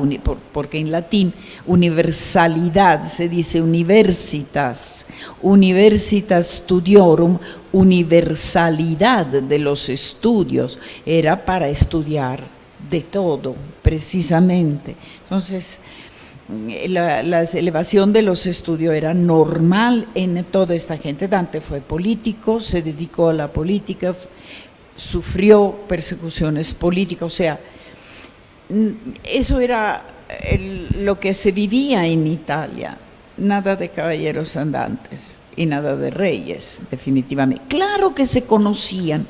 porque en latín universalidad se dice universitas, universitas studiorum, universalidad de los estudios, era para estudiar de todo, precisamente. Entonces, la elevación de los estudios era normal en toda esta gente. Dante fue político, se dedicó a la política, sufrió persecuciones políticas, o sea, eso era lo que se vivía en Italia, nada de caballeros andantes y nada de reyes, definitivamente. Claro que se conocían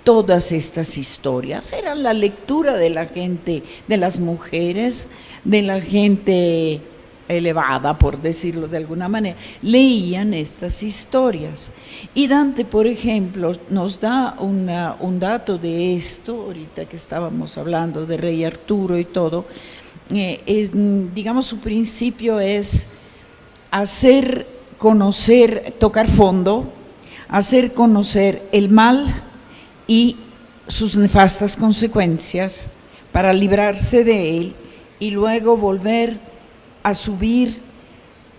todas estas historias, era la lectura de la gente, de las mujeres, de la gente elevada, por decirlo de alguna manera, leían estas historias. Y Dante, por ejemplo, nos da un dato de esto, ahorita que estábamos hablando de Rey Arturo y todo, digamos su principio es hacer conocer, tocar fondo, hacer conocer el mal y sus nefastas consecuencias para librarse de él y luego volver a subir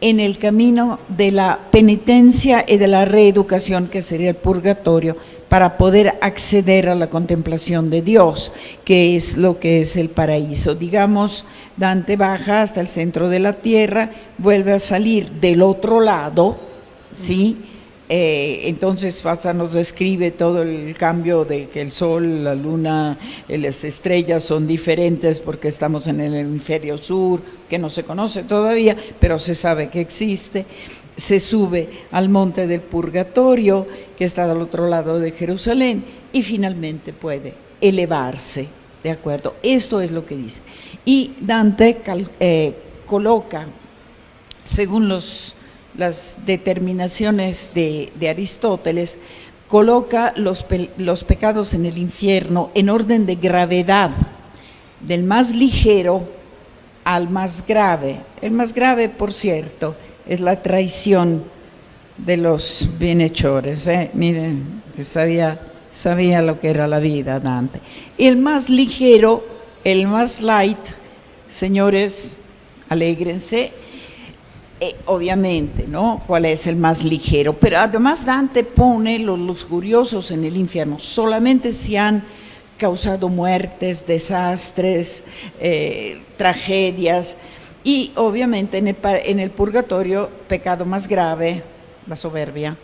en el camino de la penitencia y de la reeducación, que sería el purgatorio, para poder acceder a la contemplación de Dios, que es lo que es el paraíso. Digamos, Dante baja hasta el centro de la tierra, vuelve a salir del otro lado, ¿sí? Entonces Fasa nos describe todo el cambio de que el sol, la luna, las estrellas son diferentes porque estamos en el hemisferio sur, que no se conoce todavía, pero se sabe que existe. Se sube al monte del purgatorio, que está al otro lado de Jerusalén, y finalmente puede elevarse, ¿de acuerdo? Esto es lo que dice. Y Dante coloca, según las determinaciones de Aristóteles, coloca los pecados en el infierno en orden de gravedad, del más ligero al más grave. El más grave, por cierto, es la traición de los bienhechores. Miren, que sabía lo que era la vida, Dante. Y el más ligero, el más light, señores, alégrense. Obviamente, ¿no? ¿Cuál es el más ligero? Pero además Dante pone los lujuriosos en el infierno solamente si han causado muertes, desastres, tragedias, y obviamente en el purgatorio, pecado más grave, la soberbia,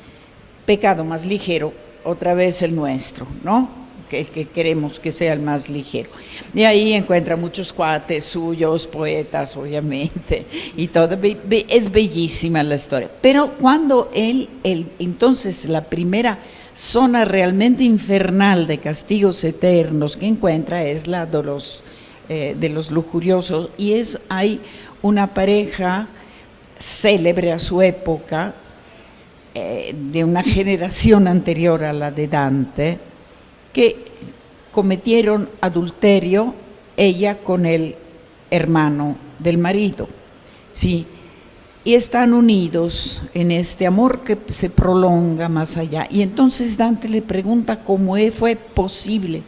pecado más ligero, otra vez el nuestro, ¿no? El que queremos que sea el más ligero. Y ahí encuentra muchos cuates suyos, poetas, obviamente, y todo. Es bellísima la historia. Pero cuando entonces la primera zona realmente infernal de castigos eternos que encuentra es la de los lujuriosos, y hay una pareja célebre a su época, de una generación anterior a la de Dante, que cometieron adulterio, ella con el hermano del marido, ¿sí? Y están unidos en este amor que se prolonga más allá. Y entonces Dante le pregunta cómo fue posible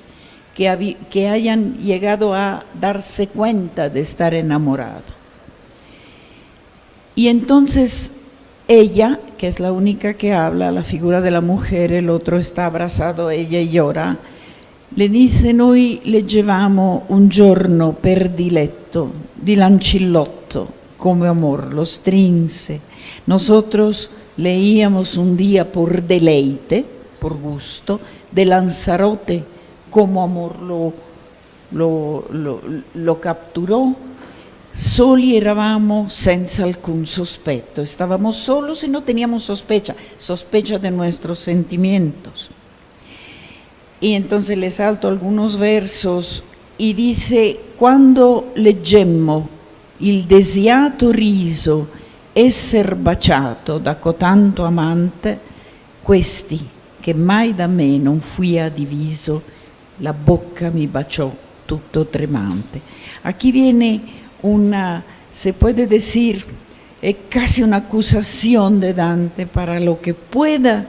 que hayan llegado a darse cuenta de estar enamorado. Y entonces ella, que es la única que habla, la figura de la mujer, el otro está abrazado a ella y llora, le dice: noi leggevamo un giorno per diletto di Lancillotto come amor, lo strinse. Nosotros leíamos un día por deleite, por gusto, de Lanzarote, como amor lo capturó. Soli eravamo senza alcun sospetto, estábamos solos y no teníamos sospecha de nuestros sentimientos. Y entonces le salto algunos versos y dice: quando leggemmo il desiato riso esser baciato da cotanto amante, questi che mai da me non fuia diviso, la bocca mi baciò tutto tremante. Aquí viene se puede decir, casi una acusación de Dante para lo que pueda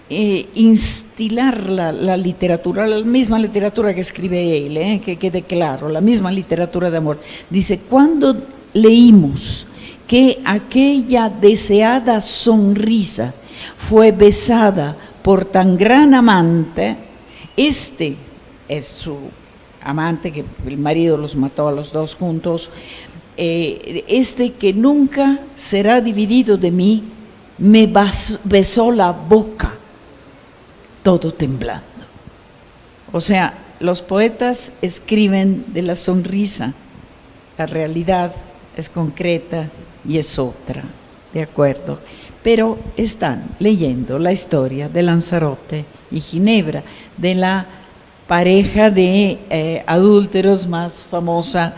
instilar la literatura, la misma literatura que escribe él, que quede claro, la misma literatura de amor. Dice, cuando leímos que aquella deseada sonrisa fue besada por tan gran amante, este es su amante, que el marido los mató a los dos juntos, este que nunca será dividido de mí, me besó la boca, todo temblando. O sea, los poetas escriben de la sonrisa, la realidad es concreta y es otra, ¿de acuerdo? Pero están leyendo la historia de Lanzarote y Ginebra, de la pareja de adúlteros más famosa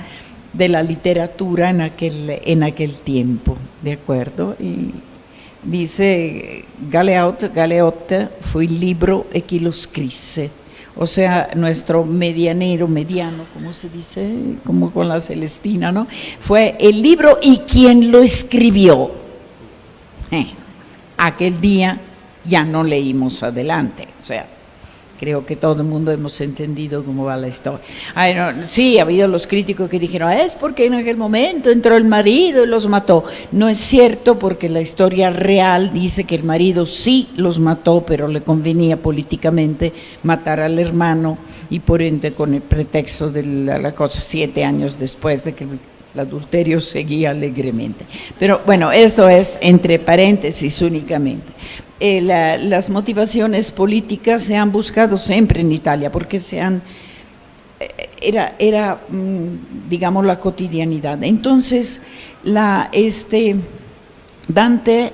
de la literatura en aquel tiempo, ¿de acuerdo? Y dice Galeotte fue el libro e chi lo scrisse, o sea, nuestro mediano, ¿cómo se dice? Como con la Celestina, ¿no? Fue el libro y quien lo escribió. Aquel día ya no leímos adelante, o sea, creo que todo el mundo hemos entendido cómo va la historia. Sí, ha habido los críticos que dijeron, es porque en aquel momento entró el marido y los mató. No es cierto, porque la historia real dice que el marido sí los mató, pero le convenía políticamente matar al hermano, y por ende con el pretexto de la cosa 7 años después de que el adulterio seguía alegremente. Pero bueno, esto es entre paréntesis únicamente. Las motivaciones políticas se han buscado siempre en Italia, porque era digamos, la cotidianidad. Entonces, Dante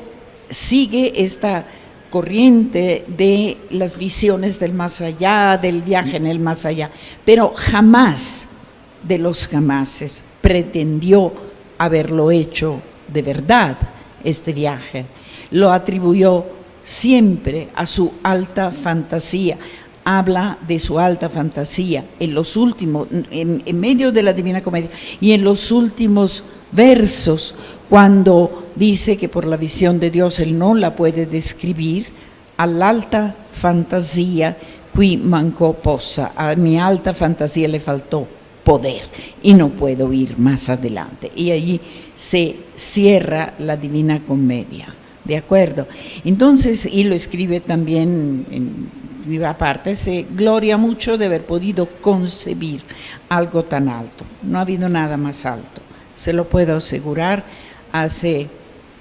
sigue esta corriente de las visiones del más allá, del viaje en el más allá, pero jamás de los jamases pretendió haberlo hecho de verdad, este viaje. Lo atribuyó siempre a su alta fantasía. Habla de su alta fantasía en los últimos, en medio de la Divina Comedia, y en los últimos versos, cuando dice que por la visión de Dios él no la puede describir, all'alta fantasía qui mancò possa, a mi alta fantasía le faltó poder y no puedo ir más adelante. Y allí se cierra la Divina Comedia, ¿de acuerdo? Entonces, y lo escribe también en aparte, se gloria mucho de haber podido concebir algo tan alto. No ha habido nada más alto, se lo puedo asegurar. Hace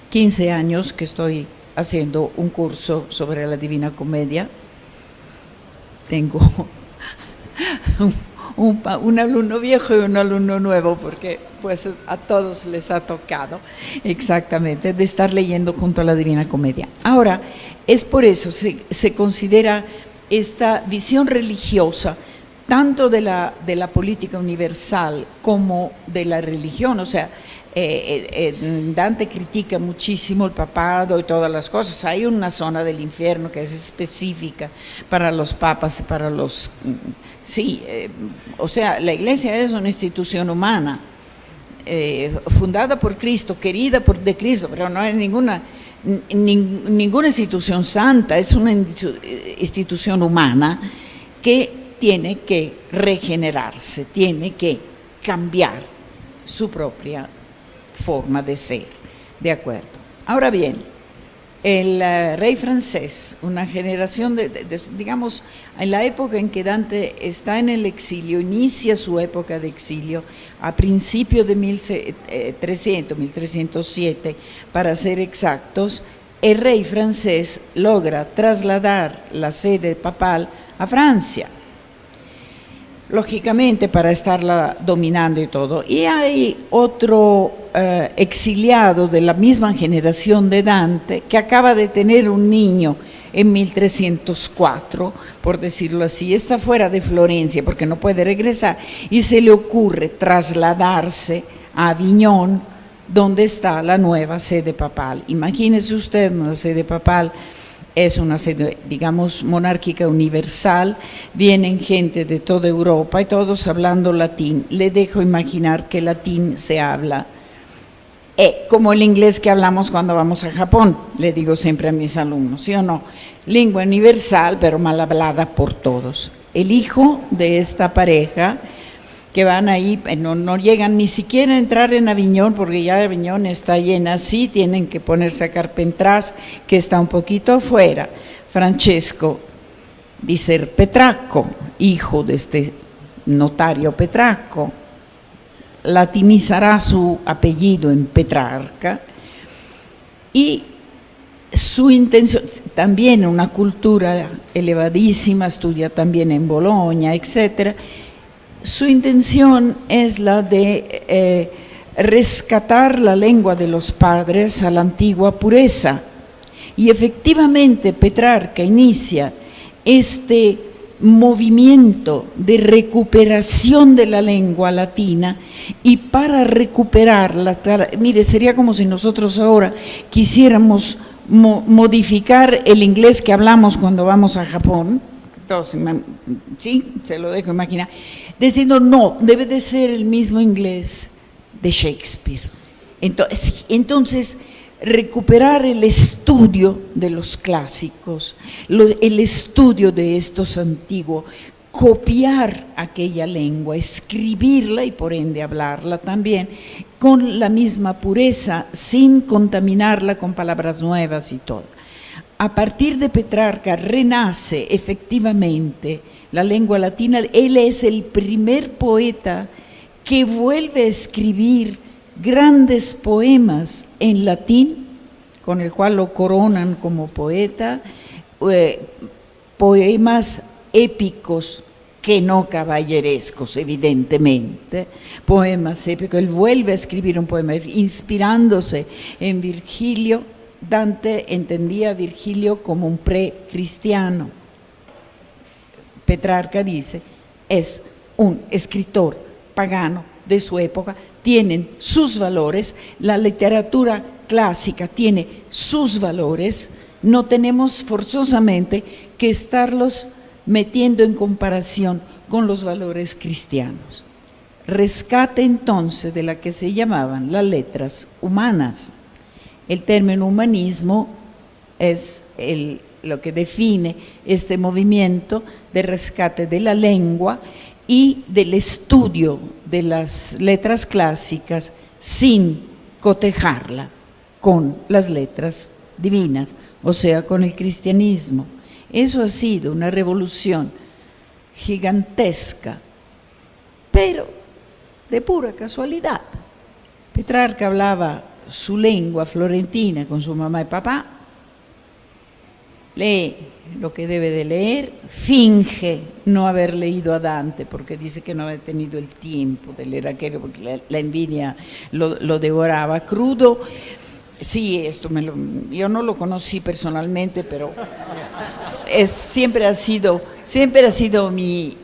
15 años que estoy haciendo un curso sobre la Divina Comedia. Tengo un alumno viejo y un alumno nuevo, porque pues a todos les ha tocado exactamente de estar leyendo junto a la Divina Comedia. Ahora, es por eso se considera esta visión religiosa tanto de la política universal como de la religión. O sea, Dante critica muchísimo el papado y todas las cosas. Hay una zona del infierno que es específica para los papas, para los... Sí, o sea, la Iglesia es una institución humana, fundada por Cristo, querida de Cristo, pero no es ninguna institución santa, es una institución humana que tiene que regenerarse, tiene que cambiar su propia forma de ser, ¿de acuerdo? Ahora bien, el rey francés, una generación digamos, en la época en que Dante está en el exilio, inicia su época de exilio, a principios de 1307, para ser exactos, el rey francés logra trasladar la sede papal a Francia, lógicamente para estarla dominando y todo. Y hay otro exiliado de la misma generación de Dante que acaba de tener un niño en 1304, por decirlo así, está fuera de Florencia porque no puede regresar, y se le ocurre trasladarse a Aviñón, donde está la nueva sede papal. Imagínese usted una sede papal es una sede, digamos, monárquica universal, vienen gente de toda Europa y todos hablando latín. Le dejo imaginar que latín se habla como el inglés que hablamos cuando vamos a Japón, le digo siempre a mis alumnos, ¿sí o no? Lengua universal, pero mal hablada por todos. El hijo de esta pareja, que van ahí, no llegan ni siquiera a entrar en Aviñón, porque ya Aviñón está llena, sí, tienen que ponerse a Carpentras, que está un poquito afuera. Francesco di ser Petrarco, hijo de este notario Petrarco, latinizará su apellido en Petrarca, y su intención, también una cultura elevadísima, estudia también en Bolonia, etcétera. Su intención es la de rescatar la lengua de los padres a la antigua pureza. Y efectivamente Petrarca inicia este movimiento de recuperación de la lengua latina, y para recuperarla, mire, sería como si nosotros ahora quisiéramos modificar el inglés que hablamos cuando vamos a Japón. Entonces, sí, se lo dejo imaginar, diciendo no, debe de ser el mismo inglés de Shakespeare. Entonces recuperar el estudio de los clásicos, el estudio de estos antiguos, copiar aquella lengua, escribirla y por ende hablarla también con la misma pureza, sin contaminarla con palabras nuevas y todo. A partir de Petrarca renace efectivamente la lengua latina. Él es el primer poeta que vuelve a escribir grandes poemas en latín, con el cual lo coronan como poeta, poemas épicos que no caballerescos, evidentemente, poemas épicos. Él vuelve a escribir un poema inspirándose en Virgilio. Dante entendía a Virgilio como un precristiano. Petrarca dice, es un escritor pagano de su época, tienen sus valores, la literatura clásica tiene sus valores, no tenemos forzosamente que estarlos metiendo en comparación con los valores cristianos. Rescate entonces de la que se llamaban las letras humanas. El término humanismo es lo que define este movimiento de rescate de la lengua y del estudio de las letras clásicas sin cotejarla con las letras divinas, o sea, con el cristianismo. Eso ha sido una revolución gigantesca, pero de pura casualidad. Petrarca hablaba su lengua florentina con su mamá y papá, lee lo que debe de leer, finge no haber leído a Dante porque dice que no había tenido el tiempo de leer aquello porque la envidia lo devoraba crudo. Sí, yo no lo conocí personalmente, pero siempre ha sido mi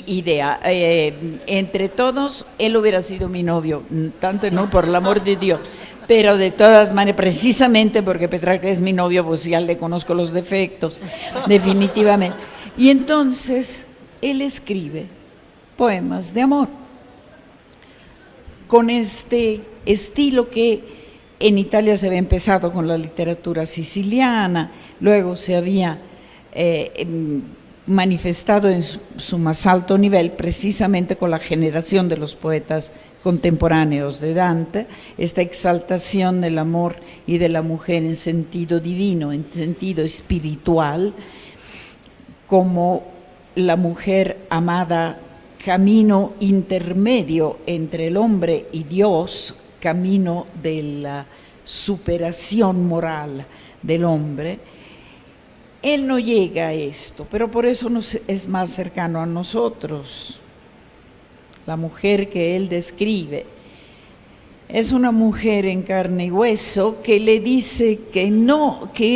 idea. Entre todos, él hubiera sido mi novio, tanto no, por el amor de Dios. Pero de todas maneras, precisamente porque Petrarca es mi novio, pues ya le conozco los defectos, definitivamente. Y entonces, él escribe poemas de amor, con este estilo que en Italia se había empezado con la literatura siciliana, luego se había manifestado en su más alto nivel precisamente con la generación de los poetas contemporáneos de Dante, esta exaltación del amor y de la mujer en sentido divino, en sentido espiritual, como la mujer amada, camino intermedio entre el hombre y Dios, camino de la superación moral del hombre. Él no llega a esto, pero por eso es más cercano a nosotros. La mujer que él describe es una mujer en carne y hueso que le dice que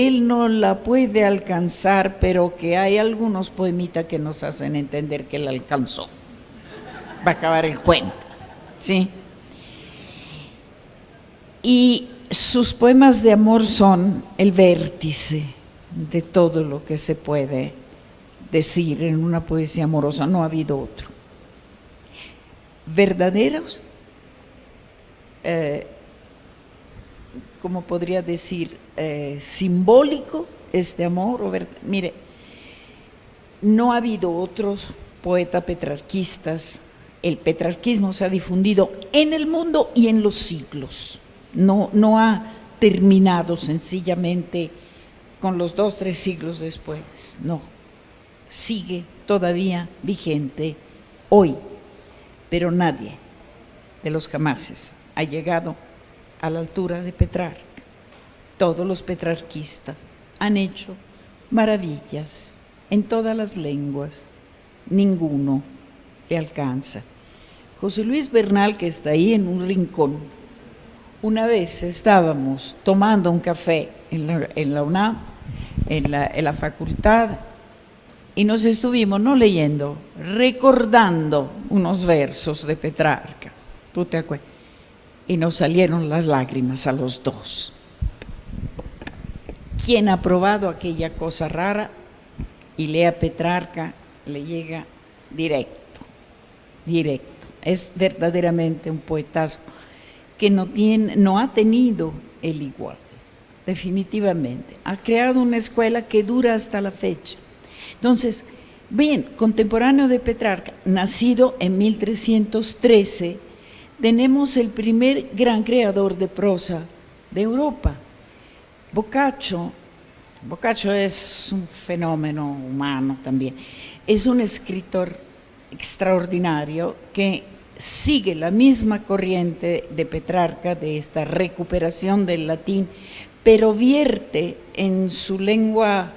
él no la puede alcanzar, pero que hay algunos poemitas que nos hacen entender que la alcanzó. Va a acabar el cuento, ¿sí? Y sus poemas de amor son el vértice de todo lo que se puede decir en una poesía amorosa, no ha habido otro. Verdaderos, ¿cómo podría decir? Simbólico este amor. Mire, no ha habido otros poetas petrarquistas. El petrarquismo se ha difundido en el mundo y en los siglos. No ha terminado sencillamente con los 2, 3 siglos después. No, sigue todavía vigente hoy, pero nadie de los jamases ha llegado a la altura de Petrarca. Todos los petrarquistas han hecho maravillas en todas las lenguas, ninguno le alcanza. José Luis Bernal, que está ahí en un rincón, una vez estábamos tomando un café en la UNAM, en la facultad, y nos estuvimos, no leyendo, recordando unos versos de Petrarca, ¿tú te acuerdas? Y nos salieron las lágrimas a los dos. Quien ha probado aquella cosa rara y lee a Petrarca, le llega directo, directo. Es verdaderamente un poetazo que no ha tenido el igual, definitivamente. Ha creado una escuela que dura hasta la fecha. Entonces, bien, contemporáneo de Petrarca, nacido en 1313, tenemos el primer gran creador de prosa de Europa, Boccaccio. Boccaccio es un fenómeno humano también. Es un escritor extraordinario que sigue la misma corriente de Petrarca, de esta recuperación del latín, pero vierte en su lengua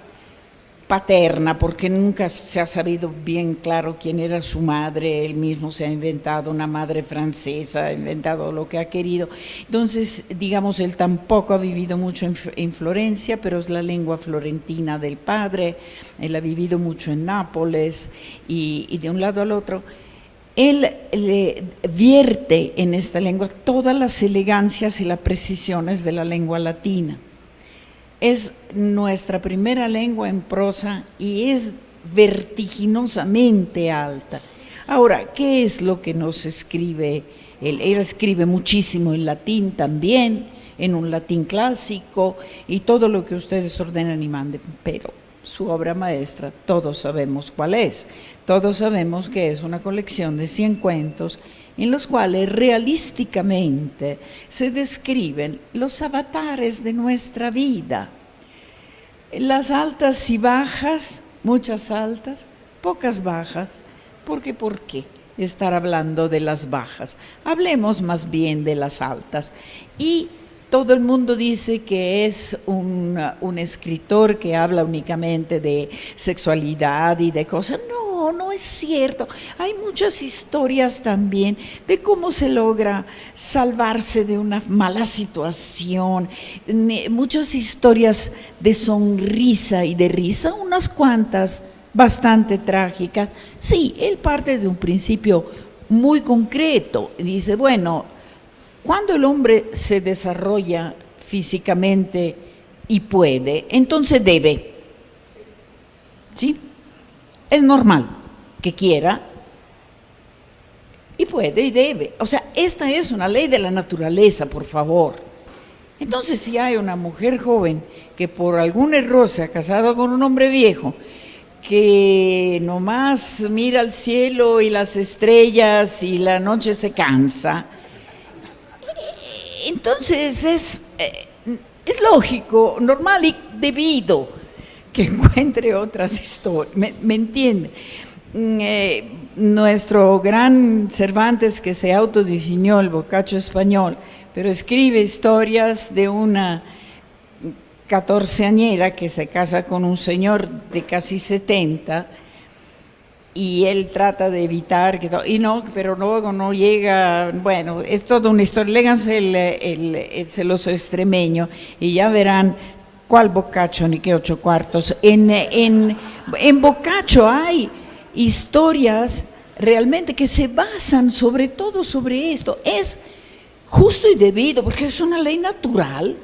paterna, porque nunca se ha sabido bien claro quién era su madre. Él mismo se ha inventado una madre francesa, ha inventado lo que ha querido. Entonces, digamos, él tampoco ha vivido mucho en Florencia, pero es la lengua florentina del padre. Él ha vivido mucho en Nápoles y de un lado al otro. Él le vierte en esta lengua todas las elegancias y las precisiones de la lengua latina. Es nuestra primera lengua en prosa y es vertiginosamente alta. Ahora, ¿qué es lo que nos escribe? Él escribe muchísimo en latín también, en un latín clásico y todo lo que ustedes ordenan y manden, pero su obra maestra todos sabemos cuál es. Todos sabemos que es una colección de 100 cuentos en los cuales realísticamente se describen los avatares de nuestra vida. Las altas y bajas, muchas altas, pocas bajas, porque ¿por qué estar hablando de las bajas? Hablemos más bien de las altas. Y todo el mundo dice que es un escritor que habla únicamente de sexualidad y de cosas. No es cierto. Hay muchas historias también de cómo se logra salvarse de una mala situación, muchas historias de sonrisa y de risa, unas cuantas bastante trágicas. Sí, él parte de un principio muy concreto. Dice, bueno, cuando el hombre se desarrolla físicamente y puede, entonces debe. ¿Sí? Es normal que quiera y puede y debe. O sea, esta es una ley de la naturaleza, por favor. Entonces, si hay una mujer joven que por algún error se ha casado con un hombre viejo, que nomás mira al cielo y las estrellas y la noche se cansa, entonces es lógico, normal y debido que encuentre otras historias. ¿Me entienden? Nuestro gran Cervantes, que se autodefinió el Boccaccio español, pero escribe historias de una 14añera que se casa con un señor de casi 70 y él trata de evitar que y no, pero luego no llega. Bueno, es toda una historia. Léganse el celoso extremeño y ya verán cuál Boccaccio ni qué 8 cuartos. En Boccaccio hay historias realmente que se basan sobre todo sobre esto. Es justo y debido porque es una ley natural.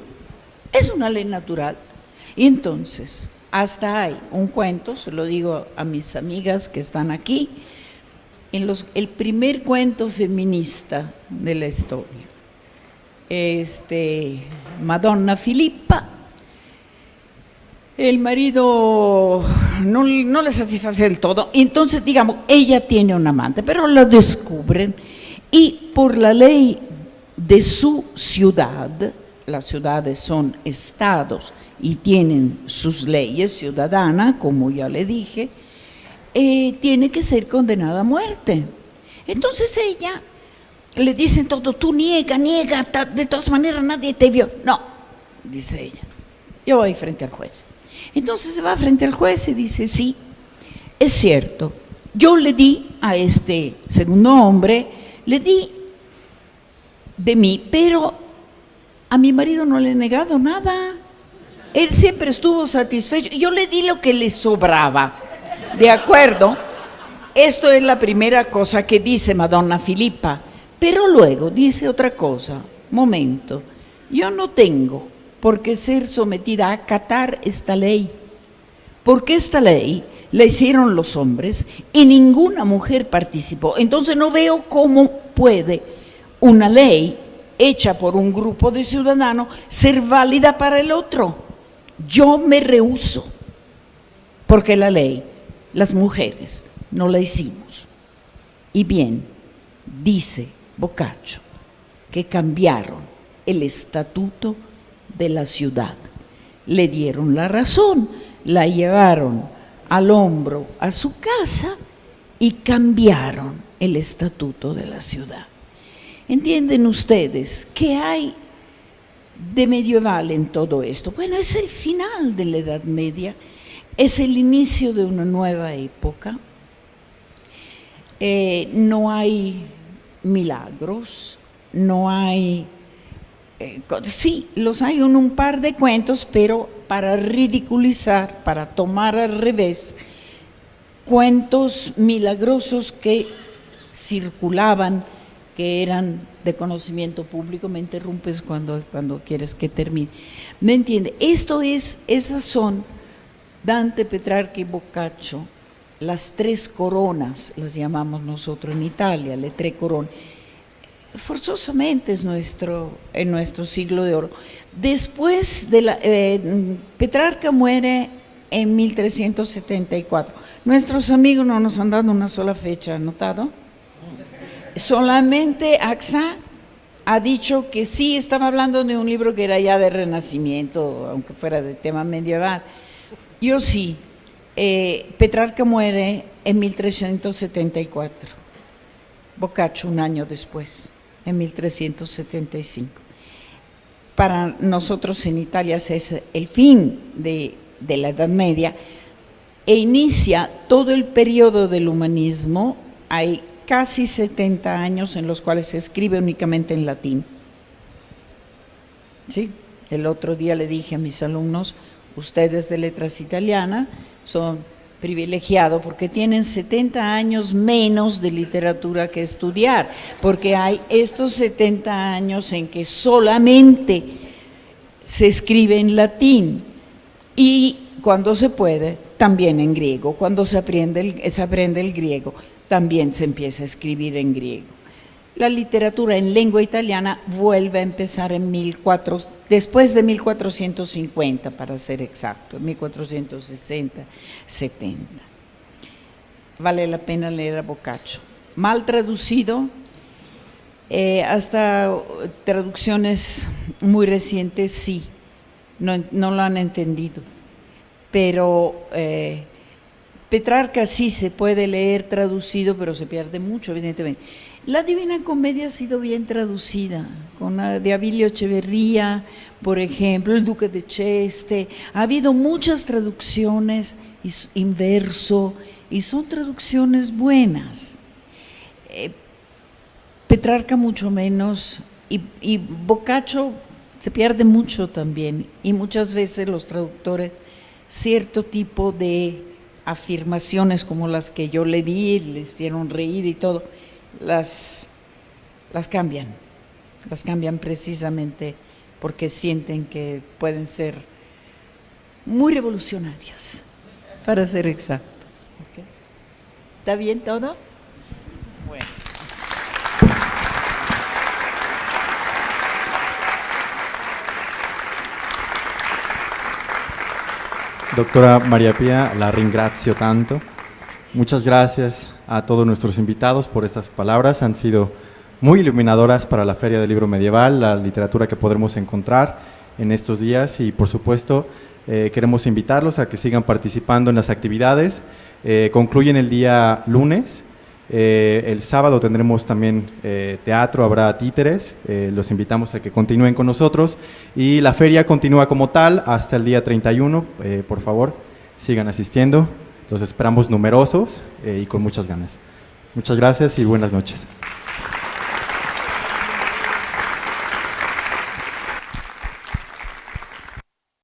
Es una ley natural. Y entonces, Hasta hay un cuento, se lo digo a mis amigas que están aquí, el primer cuento feminista de la historia. Madonna Filippa, el marido no le satisface del todo, y entonces, digamos, ella tiene un amante, pero lo descubren, y por la ley de su ciudad, las ciudades son estados y tienen sus leyes ciudadanas, como ya le dije, tiene que ser condenada a muerte. Entonces ella le dicen todo, tú niega, de todas maneras nadie te vio. No, dice ella, yo voy frente al juez. Entonces se va frente al juez y dice, sí, es cierto, yo le di a este segundo hombre, le di de mí, pero a mi marido no le he negado nada. Él siempre estuvo satisfecho. Yo le di lo que le sobraba. ¿De acuerdo? Esto es la primera cosa que dice Madonna Filippa. Pero luego dice otra cosa. Momento. Yo no tengo por qué ser sometida a acatar esta ley. Porque esta ley la hicieron los hombres y ninguna mujer participó. Entonces no veo cómo puede una ley hecha por un grupo de ciudadanos ser válida para el otro. Yo me rehúso, porque la ley, las mujeres, no la hicimos. Y bien, dice Boccaccio, que cambiaron el estatuto de la ciudad. Le dieron la razón, la llevaron al hombro a su casa y cambiaron el estatuto de la ciudad. ¿Entienden ustedes qué hay de medieval en todo esto? Bueno, es el final de la Edad Media, es el inicio de una nueva época. No hay milagros, no hay, sí, los hay en un par de cuentos, pero para ridiculizar, para tomar al revés, cuentos milagrosos que circulaban, que eran de conocimiento público. Me interrumpes cuando quieres que termine. ¿Me entiende? Esas son Dante, Petrarca y Boccaccio, las tres coronas, las llamamos nosotros en Italia, le tre corone. Forzosamente es en nuestro siglo de oro. Después de Petrarca muere en 1374. Nuestros amigos no nos han dado una sola fecha, ¿anotado? Solamente AXA ha dicho que sí, estaba hablando de un libro que era ya de Renacimiento, aunque fuera de tema medieval. Yo sí, Petrarca muere en 1374, Boccaccio un año después, en 1375. Para nosotros en Italia es el fin de la Edad Media e inicia todo el periodo del humanismo. Hay casi 70 años en los cuales se escribe únicamente en latín. ¿Sí? El otro día le dije a mis alumnos, ustedes de letras italianas son privilegiados porque tienen 70 años menos de literatura que estudiar, porque hay estos 70 años en que solamente se escribe en latín y cuando se puede, también en griego. Cuando se aprende el griego, también se empieza a escribir en griego. La literatura en lengua italiana vuelve a empezar después de 1450, para ser exacto, 1460, 70. Vale la pena leer a Boccaccio. Mal traducido, hasta traducciones muy recientes sí, no lo han entendido, pero Petrarca sí se puede leer traducido, pero se pierde mucho, evidentemente. La Divina Comedia ha sido bien traducida, con la de Abilio Echeverría, por ejemplo, el Duque de Cheste. Ha habido muchas traducciones inverso y son traducciones buenas. Petrarca mucho menos, y Boccaccio se pierde mucho también, y muchas veces los traductores cierto tipo de afirmaciones como las que yo le di, les hicieron reír y todo, las cambian precisamente porque sienten que pueden ser muy revolucionarias, para ser exactos. ¿Okay? ¿Está bien todo? Bueno. Doctora Maria Pia, la ringrazio tanto. Muchas gracias a todos nuestros invitados por estas palabras. Han sido muy iluminadoras para la Feria del Libro Medieval, la literatura que podremos encontrar en estos días y, por supuesto, queremos invitarlos a que sigan participando en las actividades. Concluyen el día lunes. El sábado tendremos también teatro, habrá títeres, los invitamos a que continúen con nosotros y la feria continúa como tal hasta el día 31, por favor sigan asistiendo, los esperamos numerosos y con muchas ganas. Muchas gracias y buenas noches.